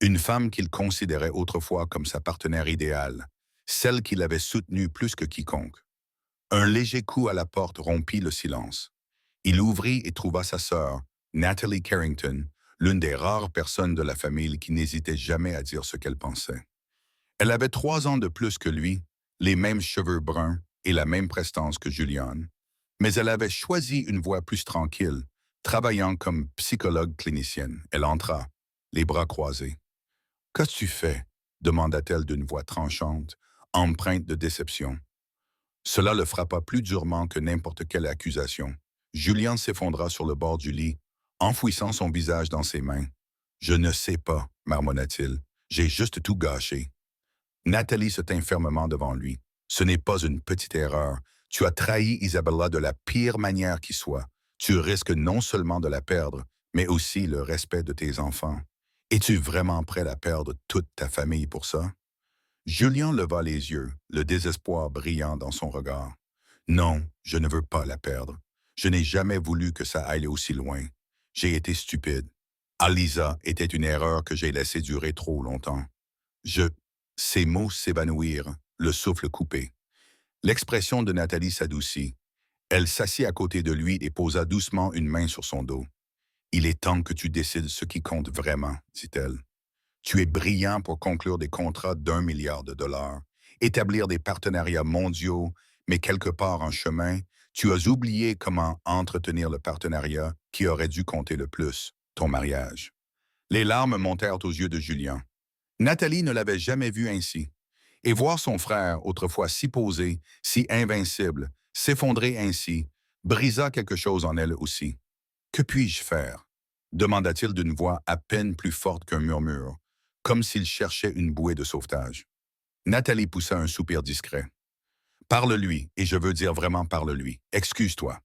une femme qu'il considérait autrefois comme sa partenaire idéale, celle qu'il avait soutenue plus que quiconque. Un léger coup à la porte rompit le silence. Il ouvrit et trouva sa sœur, Natalie Carrington, l'une des rares personnes de la famille qui n'hésitait jamais à dire ce qu'elle pensait. Elle avait 3 ans de plus que lui, les mêmes cheveux bruns et la même prestance que Julian, mais elle avait choisi une voie plus tranquille, travaillant comme psychologue clinicienne. Elle entra, les bras croisés. « Qu'as-tu fait ?» demanda-t-elle d'une voix tranchante, empreinte de déception. Cela le frappa plus durement que n'importe quelle accusation. Julian s'effondra sur le bord du lit, enfouissant son visage dans ses mains. « Je ne sais pas, marmonna-t-il. J'ai juste tout gâché. » Nathalie se tint fermement devant lui. « Ce n'est pas une petite erreur. Tu as trahi Isabella de la pire manière qui soit. Tu risques non seulement de la perdre, mais aussi le respect de tes enfants. Es-tu vraiment prêt à perdre toute ta famille pour ça? » Julien leva les yeux, le désespoir brillant dans son regard. « Non, je ne veux pas la perdre. Je n'ai jamais voulu que ça aille aussi loin. J'ai été stupide. Alisa était une erreur que j'ai laissée durer trop longtemps. Je... » Ses mots s'évanouirent, le souffle coupé. L'expression de Nathalie s'adoucit. Elle s'assit à côté de lui et posa doucement une main sur son dos. « Il est temps que tu décides ce qui compte vraiment, dit-elle. Tu es brillant pour conclure des contrats d'1 milliard de dollars, établir des partenariats mondiaux, mais quelque part en chemin, tu as oublié comment entretenir le partenariat qui aurait dû compter le plus, ton mariage. » Les larmes montèrent aux yeux de Julien. Nathalie ne l'avait jamais vu ainsi. Et voir son frère, autrefois si posé, si invincible, s'effondrer ainsi, brisa quelque chose en elle aussi. « Que puis-je faire ?» demanda-t-il d'une voix à peine plus forte qu'un murmure, comme s'il cherchait une bouée de sauvetage. Nathalie poussa un soupir discret. « Parle-lui, et je veux dire vraiment parle-lui. Excuse-toi.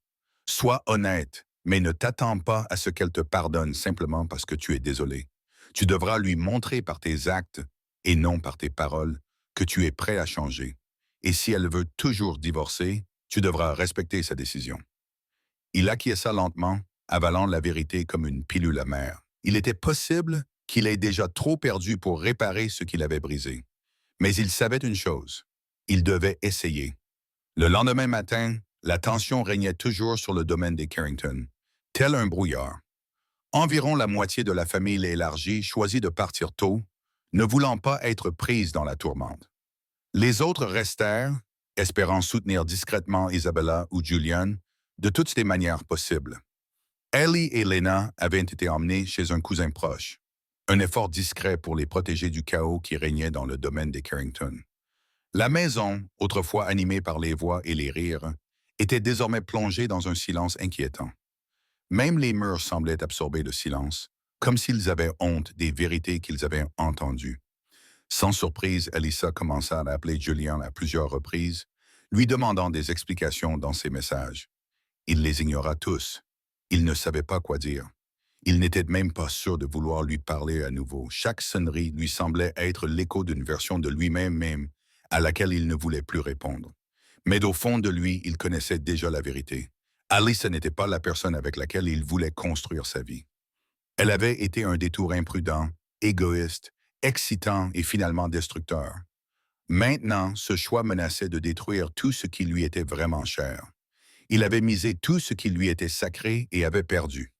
Sois honnête, mais ne t'attends pas à ce qu'elle te pardonne simplement parce que tu es désolé. Tu devras lui montrer par tes actes, et non par tes paroles, que tu es prêt à changer. Et si elle veut toujours divorcer, tu devras respecter sa décision. » Il acquiesça lentement, avalant la vérité comme une pilule amère. Il était possible qu'il ait déjà trop perdu pour réparer ce qu'il avait brisé. Mais il savait une chose. Il devait essayer. Le lendemain matin, la tension régnait toujours sur le domaine des Carrington, tel un brouillard. Environ la moitié de la famille élargie choisit de partir tôt, ne voulant pas être prise dans la tourmente. Les autres restèrent, espérant soutenir discrètement Isabella ou Julian de toutes les manières possibles. Ellie et Lena avaient été emmenées chez un cousin proche, un effort discret pour les protéger du chaos qui régnait dans le domaine des Carrington. La maison, autrefois animée par les voix et les rires, était désormais plongée dans un silence inquiétant. Même les murs semblaient absorber le silence, comme s'ils avaient honte des vérités qu'ils avaient entendues. Sans surprise, Alyssa commença à appeler Julian à plusieurs reprises, lui demandant des explications dans ses messages. Il les ignora tous. Il ne savait pas quoi dire. Il n'était même pas sûr de vouloir lui parler à nouveau. Chaque sonnerie lui semblait être l'écho d'une version de lui-même à laquelle il ne voulait plus répondre. Mais au fond de lui, il connaissait déjà la vérité. Alyssa n'était pas la personne avec laquelle il voulait construire sa vie. Elle avait été un détour imprudent, égoïste, excitant et finalement destructeur. Maintenant, ce choix menaçait de détruire tout ce qui lui était vraiment cher. Il avait misé tout ce qui lui était sacré et avait perdu.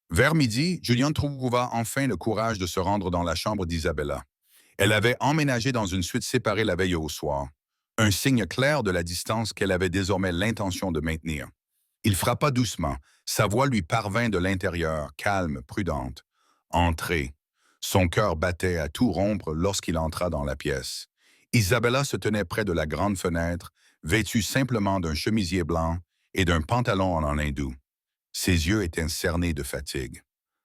Vers midi, Julian trouva enfin le courage de se rendre dans la chambre d'Isabella. Elle avait emménagé dans une suite séparée la veille au soir, un signe clair de la distance qu'elle avait désormais l'intention de maintenir. Il frappa doucement, sa voix lui parvint de l'intérieur, calme, prudente. « Entrez !» Son cœur battait à tout rompre lorsqu'il entra dans la pièce. Isabella se tenait près de la grande fenêtre, vêtue simplement d'un chemisier blanc et d'un pantalon en hindou. Ses yeux étaient cernés de fatigue.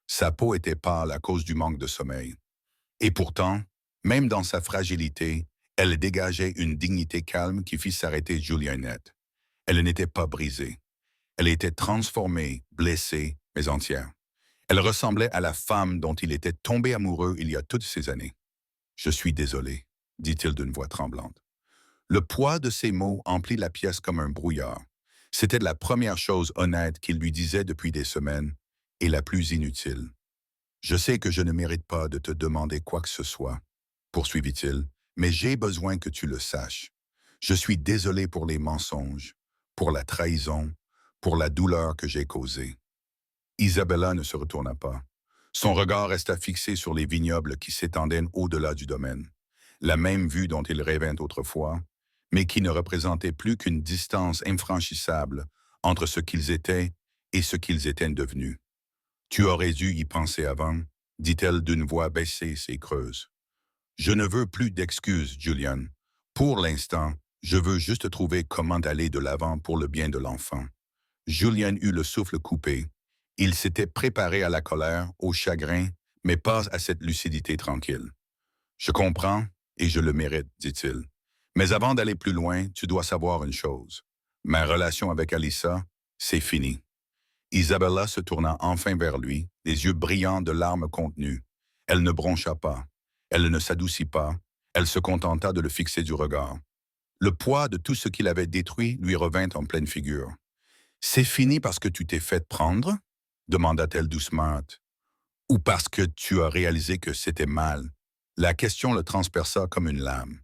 Sa peau était pâle à cause du manque de sommeil. Et pourtant, même dans sa fragilité, elle dégageait une dignité calme qui fit s'arrêter Julia net. Elle n'était pas brisée. Elle était transformée, blessée, mais entière. Elle ressemblait à la femme dont il était tombé amoureux il y a toutes ces années. « Je suis désolé », dit-il d'une voix tremblante. Le poids de ces mots emplit la pièce comme un brouillard. C'était la première chose honnête qu'il lui disait depuis des semaines, et la plus inutile. « Je sais que je ne mérite pas de te demander quoi que ce soit, » poursuivit-il, « mais j'ai besoin que tu le saches. Je suis désolé pour les mensonges, pour la trahison, pour la douleur que j'ai causée. » Isabella ne se retourna pas. Son regard resta fixé sur les vignobles qui s'étendaient au-delà du domaine. La même vue dont il rêvait autrefois, mais qui ne représentait plus qu'une distance infranchissable entre ce qu'ils étaient et ce qu'ils étaient devenus. « Tu aurais dû y penser avant, » dit-elle d'une voix baissée et creuse. « Je ne veux plus d'excuses, Julian. Pour l'instant, je veux juste trouver comment aller de l'avant pour le bien de l'enfant. » Julian eut le souffle coupé. Il s'était préparé à la colère, au chagrin, mais pas à cette lucidité tranquille. « Je comprends, et je le mérite, dit-il. Mais avant d'aller plus loin, tu dois savoir une chose. Ma relation avec Alyssa, c'est fini. » Isabella se tourna enfin vers lui, les yeux brillants de larmes contenues. Elle ne broncha pas. Elle ne s'adoucit pas. Elle se contenta de le fixer du regard. Le poids de tout ce qu'il avait détruit lui revint en pleine figure. « C'est fini parce que tu t'es fait prendre ?» demanda-t-elle doucement. « Ou parce que tu as réalisé que c'était mal ?» La question le transperça comme une lame.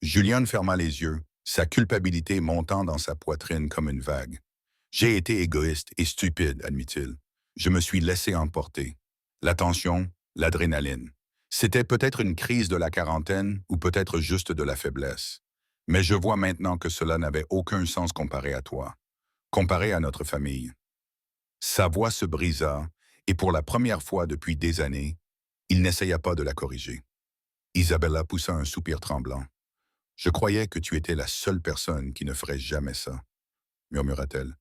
Julian ferma les yeux, sa culpabilité montant dans sa poitrine comme une vague. « J'ai été égoïste et stupide, admit-il. Je me suis laissé emporter. L'attention, l'adrénaline. C'était peut-être une crise de la quarantaine ou peut-être juste de la faiblesse. Mais je vois maintenant que cela n'avait aucun sens comparé à toi, comparé à notre famille. » Sa voix se brisa, et pour la première fois depuis des années, il n'essaya pas de la corriger. Isabella poussa un soupir tremblant. « Je croyais que tu étais la seule personne qui ne ferait jamais ça, » murmura-t-elle.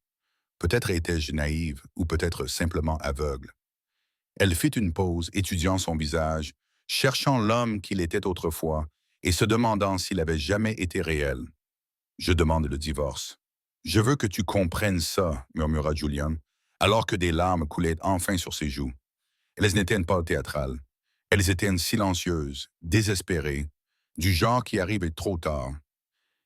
Peut-être étais-je naïve ou peut-être simplement aveugle. Elle fit une pause, étudiant son visage, cherchant l'homme qu'il était autrefois et se demandant s'il avait jamais été réel. « Je demande le divorce. »« Je veux que tu comprennes ça, » murmura Julian, alors que des larmes coulaient enfin sur ses joues. Elles n'étaient pas théâtrales. Elles étaient silencieuses, désespérées, du genre qui arrive trop tard.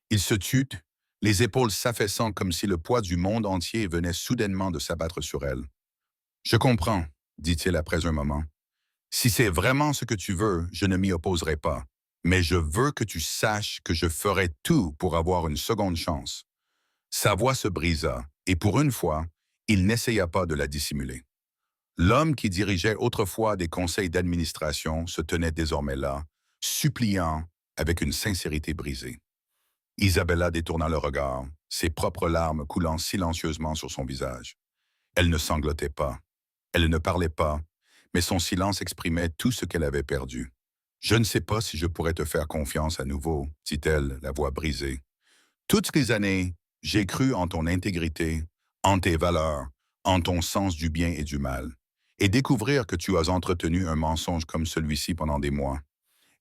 Il se tut, les épaules s'affaissant comme si le poids du monde entier venait soudainement de s'abattre sur elle. « Je comprends, » dit-il après un moment. « Si c'est vraiment ce que tu veux, je ne m'y opposerai pas. Mais je veux que tu saches que je ferai tout pour avoir une seconde chance. » Sa voix se brisa, et pour une fois, il n'essaya pas de la dissimuler. L'homme qui dirigeait autrefois des conseils d'administration se tenait désormais là, suppliant avec une sincérité brisée. Isabella détourna le regard, ses propres larmes coulant silencieusement sur son visage. Elle ne sanglotait pas. Elle ne parlait pas, mais son silence exprimait tout ce qu'elle avait perdu. « Je ne sais pas si je pourrais te faire confiance à nouveau, » dit-elle, la voix brisée. « Toutes ces années, j'ai cru en ton intégrité, en tes valeurs, en ton sens du bien et du mal. Et découvrir que tu as entretenu un mensonge comme celui-ci pendant des mois. »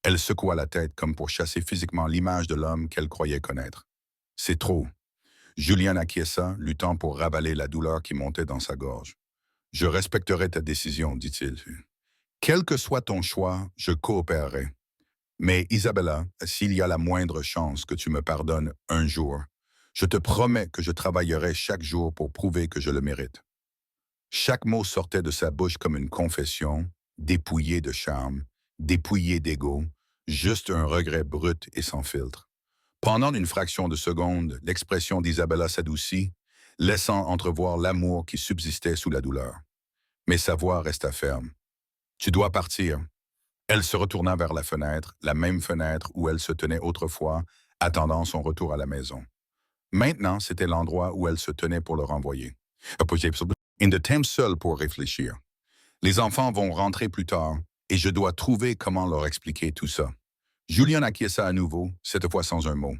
Elle secoua la tête comme pour chasser physiquement l'image de l'homme qu'elle croyait connaître. « C'est trop. » Julian acquiesça, luttant pour ravaler la douleur qui montait dans sa gorge. « Je respecterai ta décision, dit-il. Quel que soit ton choix, je coopérerai. Mais Isabella, s'il y a la moindre chance que tu me pardonnes un jour, je te promets que je travaillerai chaque jour pour prouver que je le mérite. » Chaque mot sortait de sa bouche comme une confession, dépouillée de charme, dépouillée d'ego, juste un regret brut et sans filtre. Pendant une fraction de seconde, l'expression d'Isabella s'adoucit, laissant entrevoir l'amour qui subsistait sous la douleur. Mais sa voix resta ferme. « Tu dois partir. » Elle se retourna vers la même fenêtre où elle se tenait autrefois, attendant son retour à la maison. Maintenant, c'était l'endroit où elle se tenait pour le renvoyer. Il de temps seul pour réfléchir. Les enfants vont rentrer plus tard, et je dois trouver comment leur expliquer tout ça. Julian acquiesça à nouveau, cette fois sans un mot.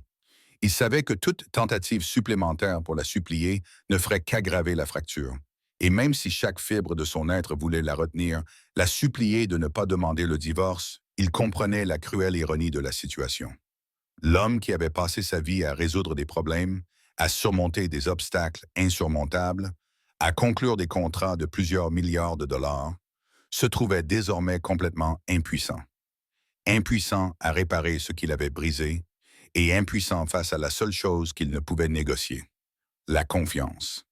Il savait que toute tentative supplémentaire pour la supplier ne ferait qu'aggraver la fracture. Et même si chaque fibre de son être voulait la retenir, la supplier de ne pas demander le divorce, il comprenait la cruelle ironie de la situation. L'homme qui avait passé sa vie à résoudre des problèmes, à surmonter des obstacles insurmontables, à conclure des contrats de plusieurs milliards de dollars, se trouvait désormais complètement impuissant. Impuissant à réparer ce qu'il avait brisé et impuissant face à la seule chose qu'il ne pouvait négocier, la confiance.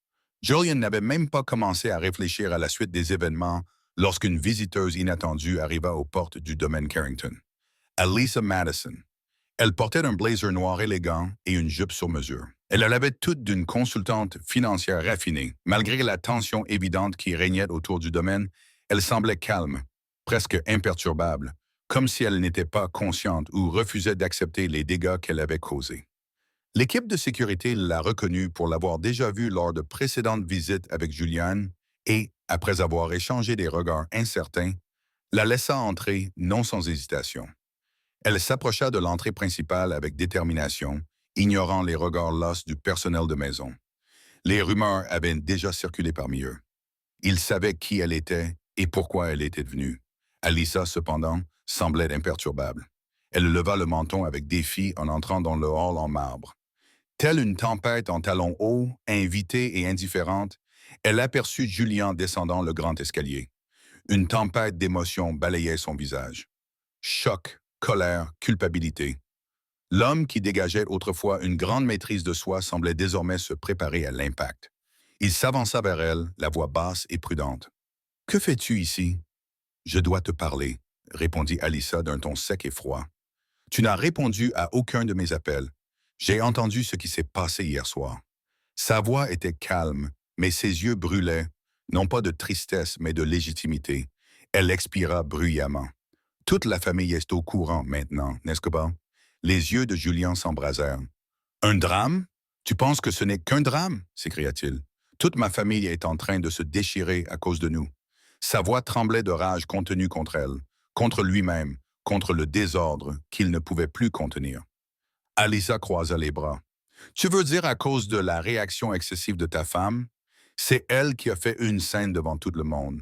Julian n'avait même pas commencé à réfléchir à la suite des événements lorsqu'une visiteuse inattendue arriva aux portes du domaine Carrington. Alisa Madison. Elle portait un blazer noir élégant et une jupe sur mesure. Elle l'avait toute d'une consultante financière raffinée. Malgré la tension évidente qui régnait autour du domaine, elle semblait calme, presque imperturbable, comme si elle n'était pas consciente ou refusait d'accepter les dégâts qu'elle avait causés. L'équipe de sécurité l'a reconnue pour l'avoir déjà vue lors de précédentes visites avec Julian et, après avoir échangé des regards incertains, la laissa entrer non sans hésitation. Elle s'approcha de l'entrée principale avec détermination, ignorant les regards lasses du personnel de maison. Les rumeurs avaient déjà circulé parmi eux. Ils savaient qui elle était et pourquoi elle était venue. Alisa, cependant, semblait imperturbable. Elle leva le menton avec défi en entrant dans le hall en marbre. Telle une tempête en talons hauts, invitée et indifférente, elle aperçut Julian descendant le grand escalier. Une tempête d'émotions balayait son visage. Choc, colère, culpabilité. L'homme qui dégageait autrefois une grande maîtrise de soi semblait désormais se préparer à l'impact. Il s'avança vers elle, la voix basse et prudente. « Que fais-tu ici? »« Je dois te parler, » répondit Alisa d'un ton sec et froid. « Tu n'as répondu à aucun de mes appels. J'ai entendu ce qui s'est passé hier soir. » Sa voix était calme, mais ses yeux brûlaient, non pas de tristesse, mais de légitimité. Elle expira bruyamment. « Toute la famille est au courant maintenant, n'est-ce pas? » Les yeux de Julian s'embrasèrent. « Un drame? Tu penses que ce n'est qu'un drame? » s'écria-t-il. « Toute ma famille est en train de se déchirer à cause de nous. » Sa voix tremblait de rage contenue contre elle, contre lui-même, contre le désordre qu'il ne pouvait plus contenir. Alisa croisa les bras. « Tu veux dire à cause de la réaction excessive de ta femme? C'est elle qui a fait une scène devant tout le monde. »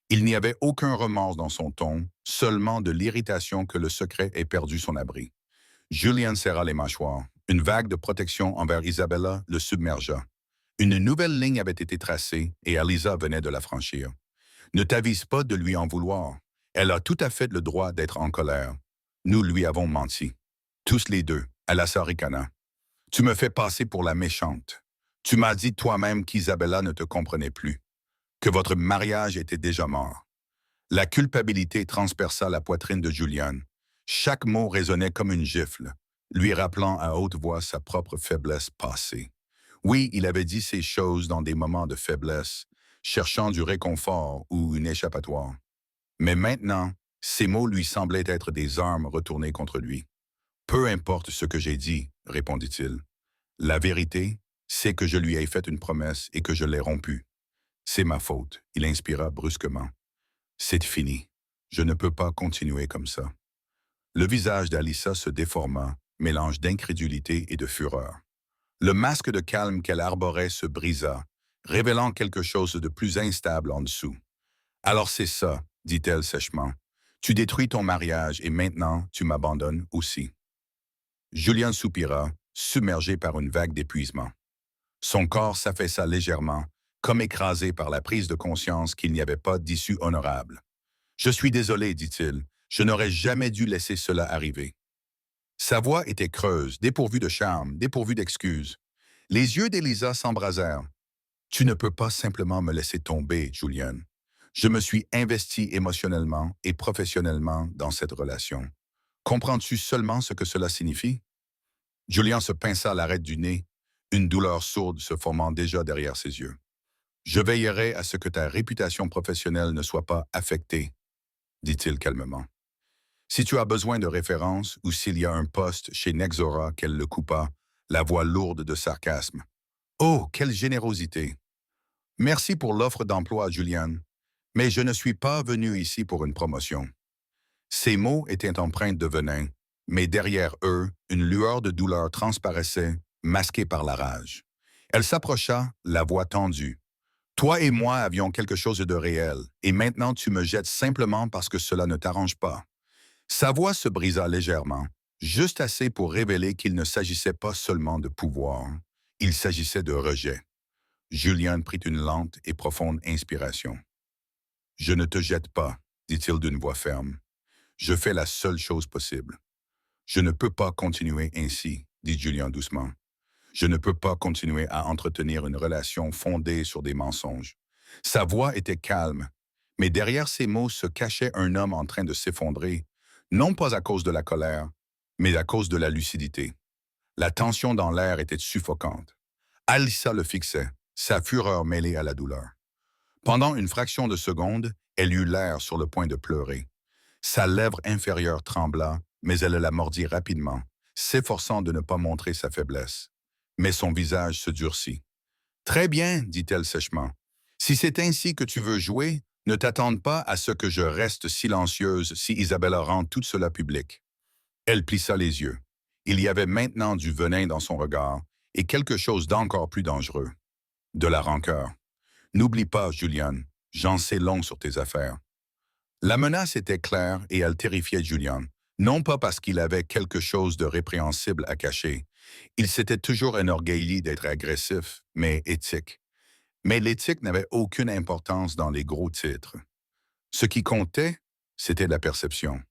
Il n'y avait aucun remords dans son ton, seulement de l'irritation que le secret ait perdu son abri. Julian serra les mâchoires. Une vague de protection envers Isabella le submergea. Une nouvelle ligne avait été tracée et Alisa venait de la franchir. Ne t'avise pas de lui en vouloir. Elle a tout à fait le droit d'être en colère. Nous lui avons menti. Tous les deux, à la Saricana. Tu me fais passer pour la méchante. Tu m'as dit toi-même qu'Isabella ne te comprenait plus, que votre mariage était déjà mort. La culpabilité transperça la poitrine de Julian. Chaque mot résonnait comme une gifle, lui rappelant à haute voix sa propre faiblesse passée. Oui, il avait dit ces choses dans des moments de faiblesse, cherchant du réconfort ou une échappatoire. Mais maintenant, ces mots lui semblaient être des armes retournées contre lui. « Peu importe ce que j'ai dit, » répondit-il. « La vérité, c'est que je lui ai fait une promesse et que je l'ai rompue. C'est ma faute. » Il inspira brusquement. « C'est fini. Je ne peux pas continuer comme ça. » Le visage d'Alisa se déforma, mélange d'incrédulité et de fureur. Le masque de calme qu'elle arborait se brisa, révélant quelque chose de plus instable en dessous. « Alors c'est ça, » dit-elle sèchement. « Tu détruis ton mariage et maintenant tu m'abandonnes aussi. » Julian soupira, submergé par une vague d'épuisement. Son corps s'affaissa légèrement, comme écrasé par la prise de conscience qu'il n'y avait pas d'issue honorable. « Je suis désolé, dit-il, je n'aurais jamais dû laisser cela arriver. » Sa voix était creuse, dépourvue de charme, dépourvue d'excuses. Les yeux d'Elisa s'embrasèrent. « Tu ne peux pas simplement me laisser tomber, Julian. Je me suis investi émotionnellement et professionnellement dans cette relation. Comprends-tu seulement ce que cela signifie? » Julian se pinça l'arête du nez, une douleur sourde se formant déjà derrière ses yeux. « Je veillerai à ce que ta réputation professionnelle ne soit pas affectée, » dit-il calmement. « Si tu as besoin de références ou s'il y a un poste chez Nexora qu'elle le coupa, la voix lourde de sarcasme. « Oh, quelle générosité! Merci pour l'offre d'emploi, Julian, mais je ne suis pas venu ici pour une promotion. » Ces mots étaient empreints de venin, Mais derrière eux, une lueur de douleur transparaissait, masquée par la rage. Elle s'approcha, la voix tendue. Toi et moi avions quelque chose de réel, et maintenant tu me jettes simplement parce que cela ne t'arrange pas. Sa voix se brisa légèrement, juste assez pour révéler qu'il ne s'agissait pas seulement de pouvoir, il s'agissait de rejet. Julien prit une lente et profonde inspiration. « Je ne te jette pas, dit-il d'une voix ferme. Je fais la seule chose possible. Je ne peux pas continuer ainsi, dit Julien doucement. Je ne peux pas continuer à entretenir une relation fondée sur des mensonges. Sa voix était calme, mais derrière ces mots se cachait un homme en train de s'effondrer, non pas à cause de la colère, mais à cause de la lucidité. La tension dans l'air était suffocante. Alissa le fixait, sa fureur mêlée à la douleur. Pendant une fraction de seconde, elle eut l'air sur le point de pleurer. Sa lèvre inférieure trembla, mais elle la mordit rapidement, s'efforçant de ne pas montrer sa faiblesse. Mais son visage se durcit. « Très bien, dit-elle sèchement. Si c'est ainsi que tu veux jouer, ne t'attende pas à ce que je reste silencieuse si Isabella rend tout cela public. » Elle plissa les yeux. Il y avait maintenant du venin dans son regard et quelque chose d'encore plus dangereux. De la rancœur. « N'oublie pas, Julian, j'en sais long sur tes affaires. » La menace était claire et elle terrifiait Julian, non pas parce qu'il avait quelque chose de répréhensible à cacher. Il s'était toujours enorgueilli d'être agressif, mais éthique. Mais l'éthique n'avait aucune importance dans les gros titres. Ce qui comptait, c'était la perception.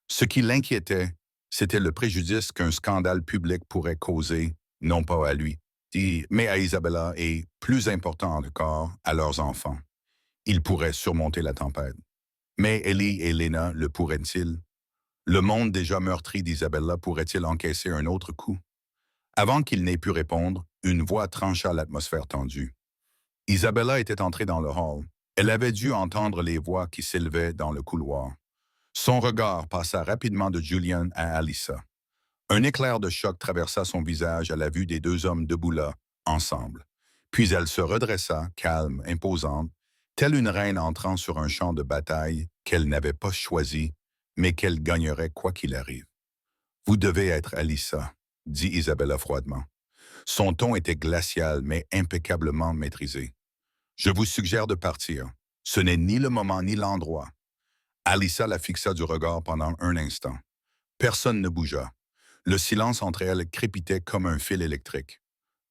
Ce qui l'inquiétait, c'était le préjudice qu'un scandale public pourrait causer, non pas à lui, mais à Isabella et, plus important encore, à leurs enfants. Il pourrait surmonter la tempête. Mais Ellie et Lena le pourraient-ils? Le monde déjà meurtri d'Isabella pourrait-il encaisser un autre coup? Avant qu'il n'ait pu répondre, une voix trancha l'atmosphère tendue. Isabella était entrée dans le hall. Elle avait dû entendre les voix qui s'élevaient dans le couloir. Son regard passa rapidement de Julian à Alissa. Un éclair de choc traversa son visage à la vue des deux hommes debout là, ensemble. Puis elle se redressa, calme, imposante, telle une reine entrant sur un champ de bataille qu'elle n'avait pas choisi, mais qu'elle gagnerait quoi qu'il arrive. « Vous devez être Alissa, » dit Isabella froidement. Son ton était glacial, mais impeccablement maîtrisé. « Je vous suggère de partir. Ce n'est ni le moment ni l'endroit. » Alissa la fixa du regard pendant un instant. Personne ne bougea. Le silence entre elles crépitait comme un fil électrique.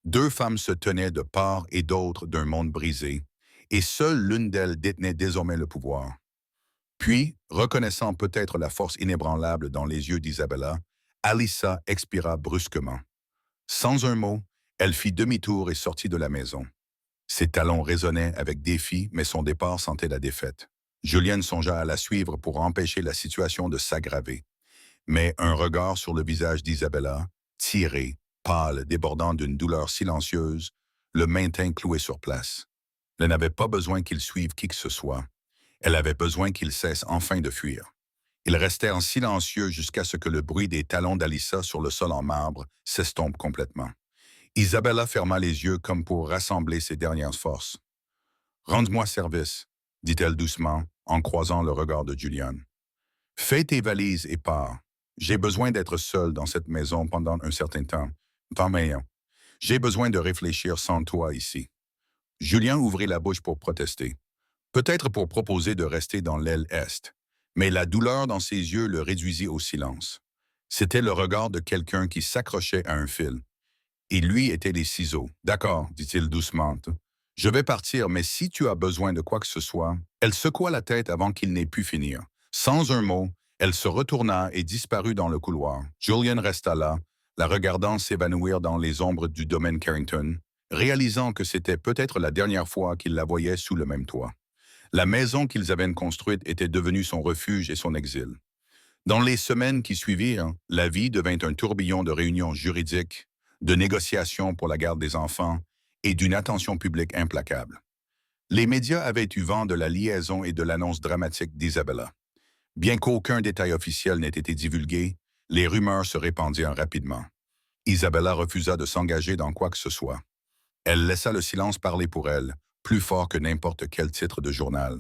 Deux femmes se tenaient de part et d'autre d'un monde brisé, et seule l'une d'elles détenait désormais le pouvoir. Puis, reconnaissant peut-être la force inébranlable dans les yeux d'Isabella, Alissa expira brusquement. Sans un mot, elle fit demi-tour et sortit de la maison. Ses talons résonnaient avec défi, mais son départ sentait la défaite. Julian songea à la suivre pour empêcher la situation de s'aggraver. Mais un regard sur le visage d'Isabella, tiré, pâle, débordant d'une douleur silencieuse, le maintint cloué sur place. Elle n'avait pas besoin qu'il suive qui que ce soit. Elle avait besoin qu'il cesse enfin de fuir. Ils restèrent silencieux jusqu'à ce que le bruit des talons d'Alissa sur le sol en marbre s'estompe complètement. Isabella ferma les yeux comme pour rassembler ses dernières forces. « Rende-moi service, » dit-elle doucement, en croisant le regard de Julian. « Fais tes valises et pars. J'ai besoin d'être seul dans cette maison pendant un certain temps. J'ai besoin de réfléchir sans toi ici. » Julian ouvrit la bouche pour protester. Peut-être pour proposer de rester dans l'aile est, mais la douleur dans ses yeux le réduisit au silence. C'était le regard de quelqu'un qui s'accrochait à un fil. Et lui était les ciseaux. « D'accord, dit-il doucement. Je vais partir, mais si tu as besoin de quoi que ce soit... » Elle secoua la tête avant qu'il n'ait pu finir. Sans un mot, elle se retourna et disparut dans le couloir. Julian resta là, la regardant s'évanouir dans les ombres du domaine Carrington, réalisant que c'était peut-être la dernière fois qu'il la voyait sous le même toit. La maison qu'ils avaient construite était devenue son refuge et son exil. Dans les semaines qui suivirent, la vie devint un tourbillon de réunions juridiques, de négociations pour la garde des enfants et d'une attention publique implacable. Les médias avaient eu vent de la liaison et de l'annonce dramatique d'Isabella. Bien qu'aucun détail officiel n'ait été divulgué, les rumeurs se répandirent rapidement. Isabella refusa de s'engager dans quoi que ce soit. Elle laissa le silence parler pour elle, plus fort que n'importe quel titre de journal.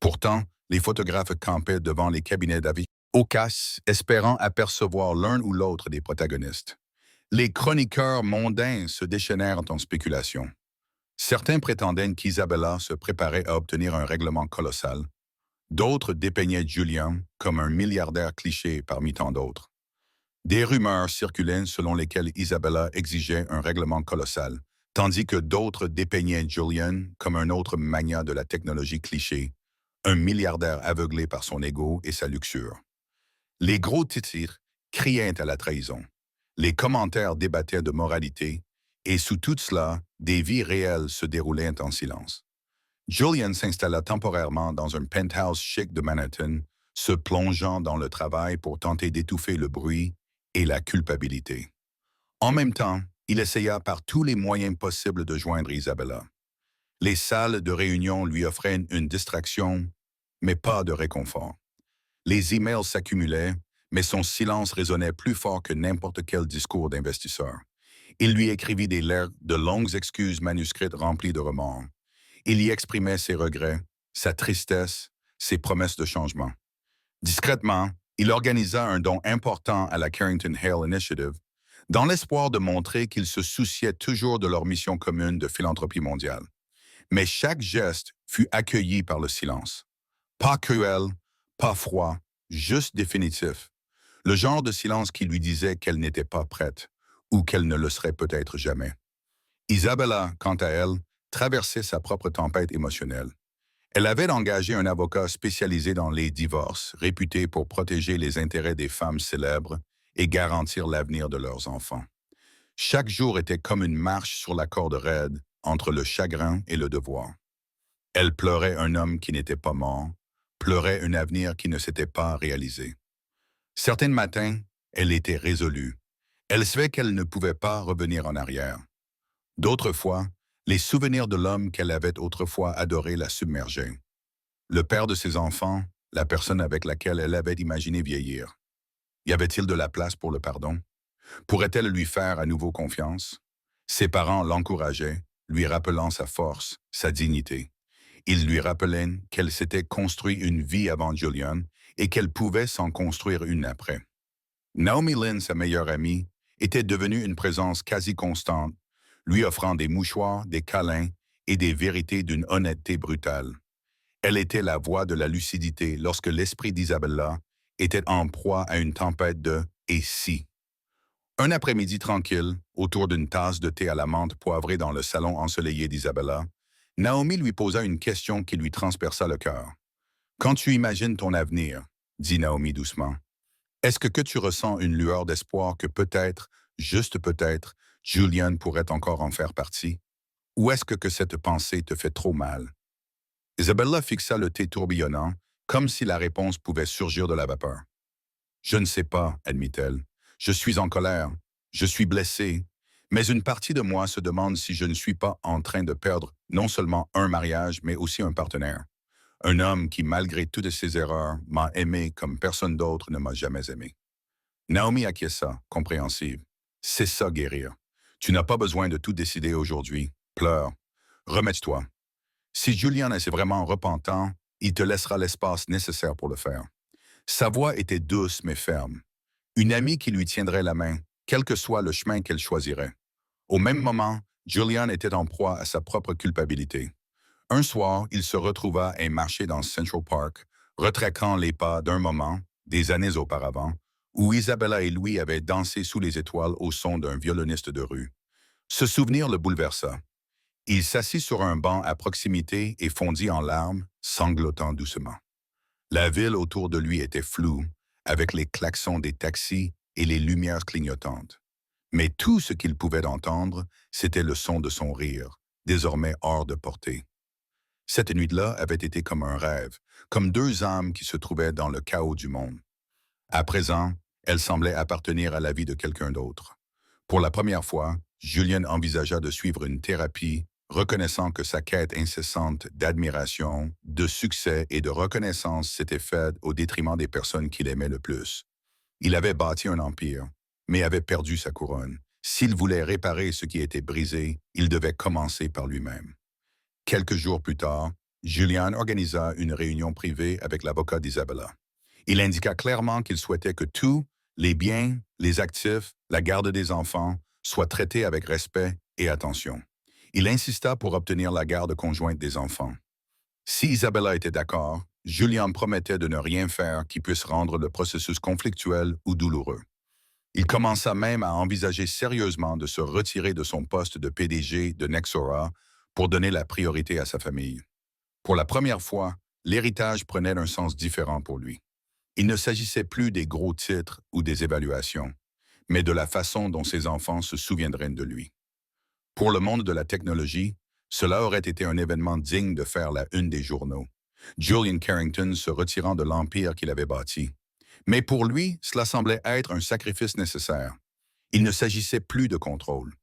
Pourtant, les photographes campaient devant les cabinets d'avis Au casse, espérant apercevoir l'un ou l'autre des protagonistes. Les chroniqueurs mondains se déchaînèrent en spéculation. Certains prétendaient qu'Isabella se préparait à obtenir un règlement colossal. D'autres dépeignaient Julian comme un milliardaire cliché parmi tant d'autres. Des rumeurs circulaient selon lesquelles Isabella exigeait un règlement colossal, tandis que d'autres dépeignaient Julian comme un autre magnat de la technologie cliché, un milliardaire aveuglé par son ego et sa luxure. Les gros titres criaient à la trahison. Les commentaires débattaient de moralité, et sous tout cela, des vies réelles se déroulaient en silence. Julian s'installa temporairement dans un penthouse chic de Manhattan, se plongeant dans le travail pour tenter d'étouffer le bruit et la culpabilité. En même temps, il essaya par tous les moyens possibles de joindre Isabella. Les salles de réunion lui offraient une distraction, mais pas de réconfort. Les emails s'accumulaient, mais son silence résonnait plus fort que n'importe quel discours d'investisseur. Il lui écrivit des lettres de longues excuses manuscrites remplies de remords. Il y exprimait ses regrets, sa tristesse, ses promesses de changement. Discrètement, il organisa un don important à la Carrington Hale Initiative, dans l'espoir de montrer qu'il se souciait toujours de leur mission commune de philanthropie mondiale. Mais chaque geste fut accueilli par le silence. Pas cruel, pas froid, juste définitif. Le genre de silence qui lui disait qu'elle n'était pas prête, ou qu'elle ne le serait peut-être jamais. Isabella, quant à elle, traversait sa propre tempête émotionnelle. Elle avait engagé un avocat spécialisé dans les divorces, réputé pour protéger les intérêts des femmes célèbres et garantir l'avenir de leurs enfants. Chaque jour était comme une marche sur la corde raide entre le chagrin et le devoir. Elle pleurait un homme qui n'était pas mort, pleurait un avenir qui ne s'était pas réalisé. Certains matins, elle était résolue. Elle savait qu'elle ne pouvait pas revenir en arrière. D'autres fois, les souvenirs de l'homme qu'elle avait autrefois adoré la submergeaient. Le père de ses enfants, la personne avec laquelle elle avait imaginé vieillir. Y avait-il de la place pour le pardon? Pourrait-elle lui faire à nouveau confiance? Ses parents l'encourageaient, lui rappelant sa force, sa dignité. Ils lui rappelaient qu'elle s'était construit une vie avant Julian et qu'elle pouvait s'en construire une après. Naomi Lynn, sa meilleure amie, était devenue une présence quasi constante, lui offrant des mouchoirs, des câlins et des vérités d'une honnêteté brutale. Elle était la voix de la lucidité lorsque l'esprit d'Isabella était en proie à une tempête de « et si ». Un après-midi tranquille, autour d'une tasse de thé à la menthe poivrée dans le salon ensoleillé d'Isabella, Naomi lui posa une question qui lui transperça le cœur. « Quand tu imagines ton avenir, dit Naomi doucement, est-ce que tu ressens une lueur d'espoir que peut-être, juste peut-être, Julian pourrait encore en faire partie? Ou est-ce que cette pensée te fait trop mal? » Isabella fixa le thé tourbillonnant, comme si la réponse pouvait surgir de la vapeur. « Je ne sais pas, admit-elle. Je suis en colère. Je suis blessée. Mais une partie de moi se demande si je ne suis pas en train de perdre non seulement un mariage, mais aussi un partenaire. Un homme qui, malgré toutes ses erreurs, m'a aimé comme personne d'autre ne m'a jamais aimé. » Naomi acquiesça, compréhensive. « C'est ça, guérir. Tu n'as pas besoin de tout décider aujourd'hui. Pleure. Remets-toi. Si Julian est vraiment repentant, il te laissera l'espace nécessaire pour le faire. » Sa voix était douce mais ferme. Une amie qui lui tiendrait la main, quel que soit le chemin qu'elle choisirait. Au même moment, Julian était en proie à sa propre culpabilité. Un soir, il se retrouva à marcher dans Central Park, retraquant les pas d'un moment, des années auparavant, où Isabella et lui avaient dansé sous les étoiles au son d'un violoniste de rue. Ce souvenir le bouleversa. Il s'assit sur un banc à proximité et fondit en larmes, sanglotant doucement. La ville autour de lui était floue, avec les klaxons des taxis et les lumières clignotantes. Mais tout ce qu'il pouvait entendre, c'était le son de son rire, désormais hors de portée. Cette nuit-là avait été comme un rêve, comme deux âmes qui se trouvaient dans le chaos du monde. À présent, elle semblait appartenir à la vie de quelqu'un d'autre. Pour la première fois, Julian envisagea de suivre une thérapie, reconnaissant que sa quête incessante d'admiration, de succès et de reconnaissance s'était faite au détriment des personnes qu'il aimait le plus. Il avait bâti un empire, mais avait perdu sa couronne. S'il voulait réparer ce qui était brisé, il devait commencer par lui-même. Quelques jours plus tard, Julian organisa une réunion privée avec l'avocat d'Isabella. Il indiqua clairement qu'il souhaitait que tous les biens, les actifs, la garde des enfants soient traités avec respect et attention. Il insista pour obtenir la garde conjointe des enfants. Si Isabella était d'accord, Julian promettait de ne rien faire qui puisse rendre le processus conflictuel ou douloureux. Il commença même à envisager sérieusement de se retirer de son poste de PDG de Nexora pour donner la priorité à sa famille. Pour la première fois, l'héritage prenait un sens différent pour lui. Il ne s'agissait plus des gros titres ou des évaluations, mais de la façon dont ses enfants se souviendraient de lui. Pour le monde de la technologie, cela aurait été un événement digne de faire la une des journaux. Julian Carrington se retirant de l'empire qu'il avait bâti. Mais pour lui, cela semblait être un sacrifice nécessaire. Il ne s'agissait plus de contrôle.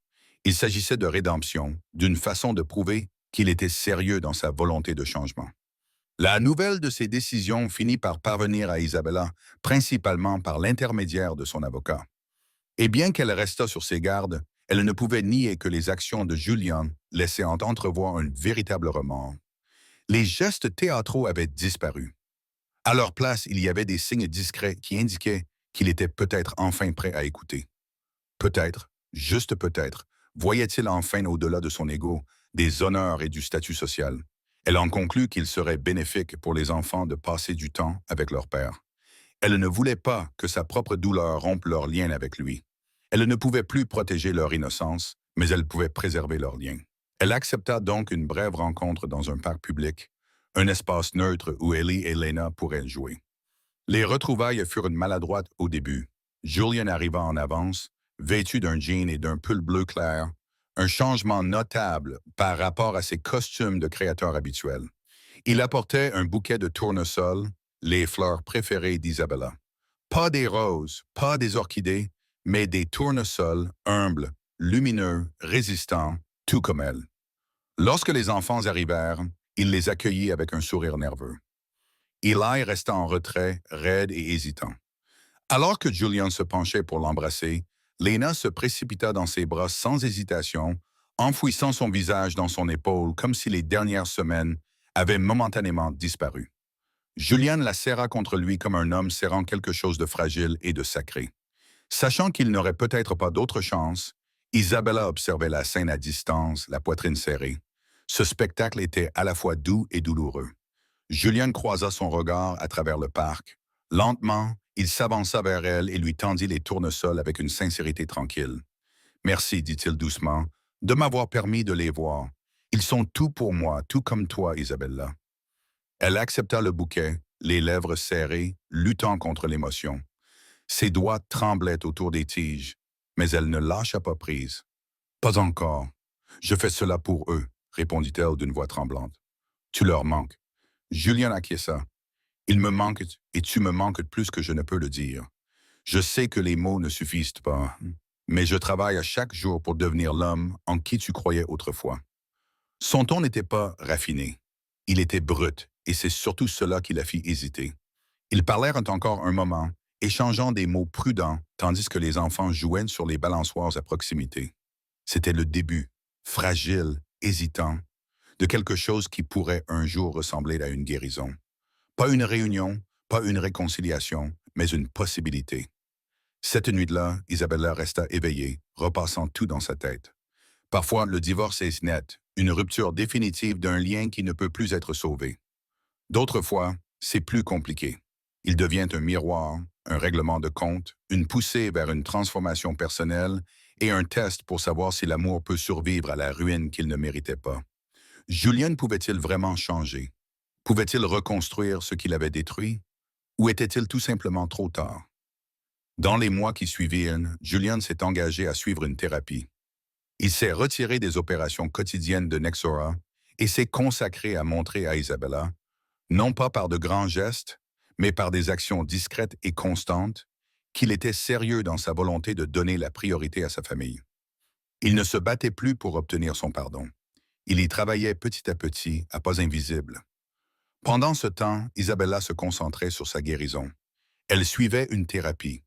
Il s'agissait de rédemption, d'une façon de prouver qu'il était sérieux dans sa volonté de changement. La nouvelle de ses décisions finit par parvenir à Isabella, principalement par l'intermédiaire de son avocat. Et bien qu'elle restât sur ses gardes, elle ne pouvait nier que les actions de Julian laissaient entrevoir un véritable remords. Les gestes théâtraux avaient disparu. À leur place, il y avait des signes discrets qui indiquaient qu'il était peut-être enfin prêt à écouter. Peut-être, juste peut-être, voyait-il enfin au-delà de son ego des honneurs et du statut social. Elle en conclut qu'il serait bénéfique pour les enfants de passer du temps avec leur père. Elle ne voulait pas que sa propre douleur rompe leur lien avec lui. Elle ne pouvait plus protéger leur innocence, mais elle pouvait préserver leur lien. Elle accepta donc une brève rencontre dans un parc public, un espace neutre où Ellie et Lena pourraient jouer. Les retrouvailles furent maladroites au début. Julian arriva en avance, vêtu d'un jean et d'un pull bleu clair, un changement notable par rapport à ses costumes de créateur habituels. Il apportait un bouquet de tournesol, les fleurs préférées d'Isabella. Pas des roses, pas des orchidées, mais des tournesols humbles, lumineux, résistants, tout comme elle. Lorsque les enfants arrivèrent, il les accueillit avec un sourire nerveux. Eli resta en retrait, raide et hésitant. Alors que Julian se penchait pour l'embrasser, Lena se précipita dans ses bras sans hésitation, enfouissant son visage dans son épaule comme si les dernières semaines avaient momentanément disparu. Julian la serra contre lui comme un homme serrant quelque chose de fragile et de sacré. Sachant qu'il n'aurait peut-être pas d'autre chance, Isabella observait la scène à distance, la poitrine serrée. Ce spectacle était à la fois doux et douloureux. Julian croisa son regard à travers le parc. Lentement, il s'avança vers elle et lui tendit les tournesols avec une sincérité tranquille. « Merci, dit-il doucement, de m'avoir permis de les voir. Ils sont tout pour moi, tout comme toi, Isabella. » Elle accepta le bouquet, les lèvres serrées, luttant contre l'émotion. Ses doigts tremblaient autour des tiges, mais elle ne lâcha pas prise. « Pas encore. Je fais cela pour eux, » répondit-elle d'une voix tremblante. « Tu leur manques. » Julian acquiesça. « Ils me manquent et tu me manques plus que je ne peux le dire. Je sais que les mots ne suffisent pas, mais je travaille à chaque jour pour devenir l'homme en qui tu croyais autrefois. » Son ton n'était pas raffiné. Il était brut, et c'est surtout cela qui la fit hésiter. Ils parlèrent encore un moment, échangeant des mots prudents, tandis que les enfants jouaient sur les balançoires à proximité. C'était le début, fragile, hésitant, de quelque chose qui pourrait un jour ressembler à une guérison. Pas une réunion, pas une réconciliation, mais une possibilité. Cette nuit-là, Isabella resta éveillée, repassant tout dans sa tête. Parfois, le divorce est net, une rupture définitive d'un lien qui ne peut plus être sauvé. D'autres fois, c'est plus compliqué. Il devient un miroir, un règlement de compte, une poussée vers une transformation personnelle et un test pour savoir si l'amour peut survivre à la ruine qu'il ne méritait pas. Julian pouvait-il vraiment changer? Pouvait-il reconstruire ce qu'il avait détruit? Ou était-il tout simplement trop tard? Dans les mois qui suivirent, Julian s'est engagé à suivre une thérapie. Il s'est retiré des opérations quotidiennes de Nexora et s'est consacré à montrer à Isabella, non pas par de grands gestes, mais par des actions discrètes et constantes, qu'il était sérieux dans sa volonté de donner la priorité à sa famille. Il ne se battait plus pour obtenir son pardon. Il y travaillait petit à petit, à pas invisibles. Pendant ce temps, Isabella se concentrait sur sa guérison. Elle suivait une thérapie.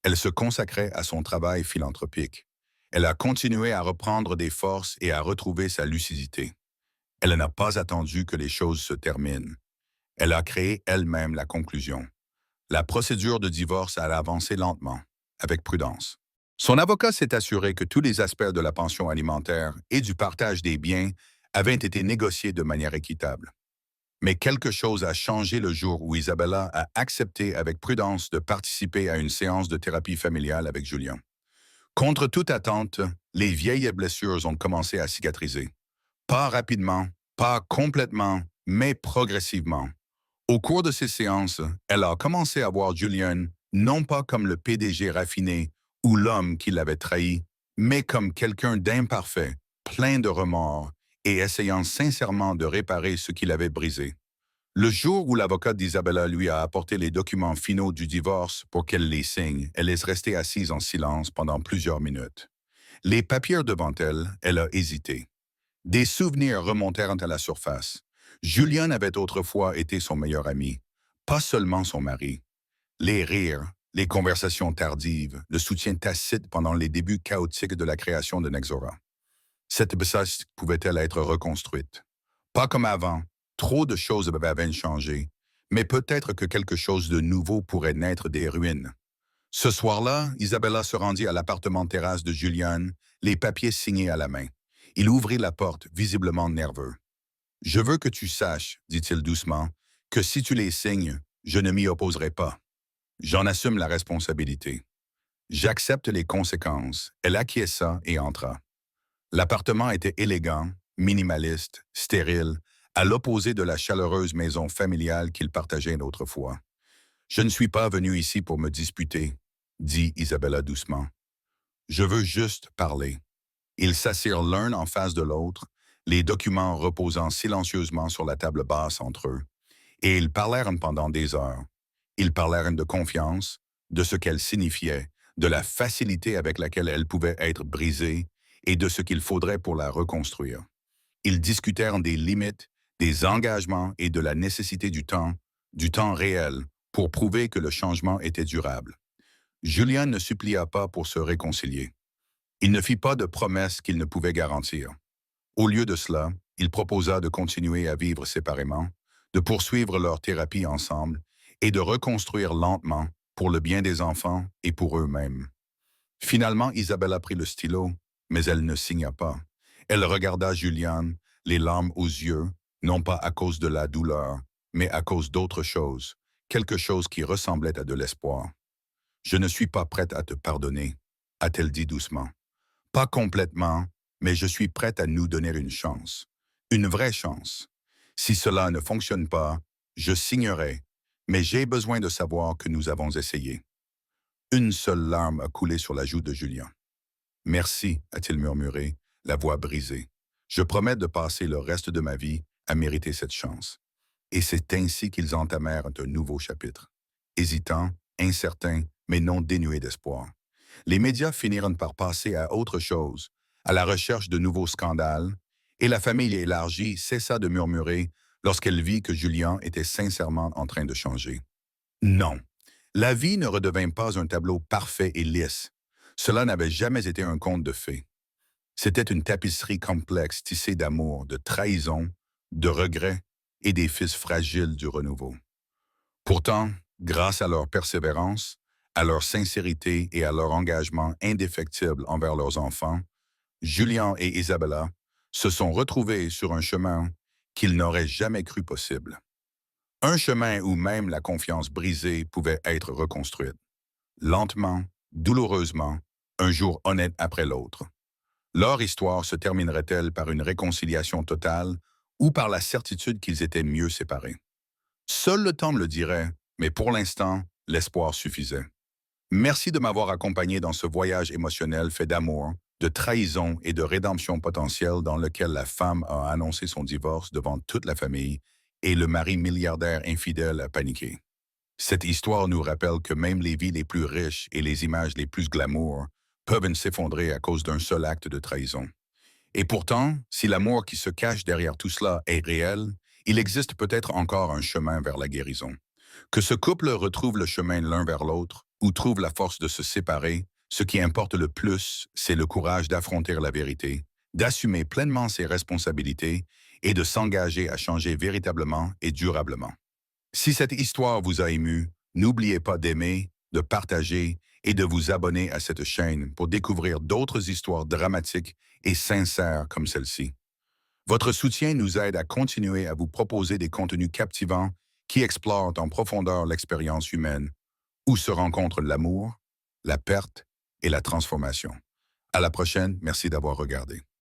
Elle se consacrait à son travail philanthropique. Elle a continué à reprendre des forces et à retrouver sa lucidité. Elle n'a pas attendu que les choses se terminent. Elle a créé elle-même la conclusion. La procédure de divorce a avancé lentement, avec prudence. Son avocat s'est assuré que tous les aspects de la pension alimentaire et du partage des biens avaient été négociés de manière équitable. Mais quelque chose a changé le jour où Isabella a accepté avec prudence de participer à une séance de thérapie familiale avec Julien. Contre toute attente, les vieilles blessures ont commencé à cicatriser. Pas rapidement, pas complètement, mais progressivement. Au cours de ces séances, elle a commencé à voir Julian non pas comme le PDG raffiné ou l'homme qui l'avait trahi, mais comme quelqu'un d'imparfait, plein de remords et essayant sincèrement de réparer ce qu'il avait brisé. Le jour où l'avocat d'Isabella lui a apporté les documents finaux du divorce pour qu'elle les signe, elle est restée assise en silence pendant plusieurs minutes. Les papiers devant elle, elle a hésité. Des souvenirs remontèrent à la surface. Julian avait autrefois été son meilleur ami, pas seulement son mari. Les rires, les conversations tardives, le soutien tacite pendant les débuts chaotiques de la création de Nexora. Cette besace pouvait-elle être reconstruite? Pas comme avant, trop de choses avaient changé, mais peut-être que quelque chose de nouveau pourrait naître des ruines. Ce soir-là, Isabella se rendit à l'appartement terrasse de Julian, les papiers signés à la main. Il ouvrit la porte, visiblement nerveux. « Je veux que tu saches, dit-il doucement, que si tu les signes, je ne m'y opposerai pas. J'en assume la responsabilité. J'accepte les conséquences. » Elle acquiesça et entra. L'appartement était élégant, minimaliste, stérile, à l'opposé de la chaleureuse maison familiale qu'il partageait autrefois. « Je ne suis pas venu ici pour me disputer, » dit Isabella doucement. « Je veux juste parler. » Ils s'assirent l'un en face de l'autre, les documents reposant silencieusement sur la table basse entre eux, et ils parlèrent pendant des heures. Ils parlèrent de confiance, de ce qu'elle signifiait, de la facilité avec laquelle elle pouvait être brisée et de ce qu'il faudrait pour la reconstruire. Ils discutèrent des limites, des engagements et de la nécessité du temps réel, pour prouver que le changement était durable. Julian ne supplia pas pour se réconcilier. Il ne fit pas de promesses qu'il ne pouvait garantir. Au lieu de cela, il proposa de continuer à vivre séparément, de poursuivre leur thérapie ensemble et de reconstruire lentement pour le bien des enfants et pour eux-mêmes. Finalement, Isabella prit le stylo, mais elle ne signa pas. Elle regarda Julian, les larmes aux yeux, non pas à cause de la douleur, mais à cause d'autre chose, quelque chose qui ressemblait à de l'espoir. « Je ne suis pas prête à te pardonner, » a-t-elle dit doucement. « Pas complètement, mais je suis prête à nous donner une chance. Une vraie chance. Si cela ne fonctionne pas, je signerai, mais j'ai besoin de savoir que nous avons essayé. » Une seule larme a coulé sur la joue de Julien. « Merci, » a-t-il murmuré, la voix brisée. « Je promets de passer le reste de ma vie à mériter cette chance. » Et c'est ainsi qu'ils entamèrent un nouveau chapitre. Hésitant, incertain, mais non dénué d'espoir. Les médias finirent par passer à autre chose, à la recherche de nouveaux scandales, et la famille élargie cessa de murmurer lorsqu'elle vit que Julien était sincèrement en train de changer. Non, la vie ne redevint pas un tableau parfait et lisse. Cela n'avait jamais été un conte de fées. C'était une tapisserie complexe tissée d'amour, de trahison, de regrets et des fils fragiles du renouveau. Pourtant, grâce à leur persévérance, à leur sincérité et à leur engagement indéfectible envers leurs enfants, Julien et Isabella se sont retrouvés sur un chemin qu'ils n'auraient jamais cru possible. Un chemin où même la confiance brisée pouvait être reconstruite. Lentement, douloureusement, un jour honnête après l'autre. Leur histoire se terminerait-elle par une réconciliation totale ou par la certitude qu'ils étaient mieux séparés? Seul le temps me le dirait, mais pour l'instant, l'espoir suffisait. Merci de m'avoir accompagné dans ce voyage émotionnel fait d'amour, de trahison et de rédemption potentielle dans lequel la femme a annoncé son divorce devant toute la famille et le mari milliardaire infidèle a paniqué. Cette histoire nous rappelle que même les vies les plus riches et les images les plus glamour peuvent s'effondrer à cause d'un seul acte de trahison. Et pourtant, si l'amour qui se cache derrière tout cela est réel, il existe peut-être encore un chemin vers la guérison. Que ce couple retrouve le chemin l'un vers l'autre ou trouve la force de se séparer, ce qui importe le plus, c'est le courage d'affronter la vérité, d'assumer pleinement ses responsabilités et de s'engager à changer véritablement et durablement. Si cette histoire vous a ému, N'oubliez pas d'aimer, de partager et de vous abonner à cette chaîne pour découvrir d'autres histoires dramatiques et sincères comme celle-ci. Votre soutien nous aide à continuer à vous proposer des contenus captivants qui explorent en profondeur l'expérience humaine, où se rencontrent l'amour, la perte et la transformation. À la prochaine, merci d'avoir regardé.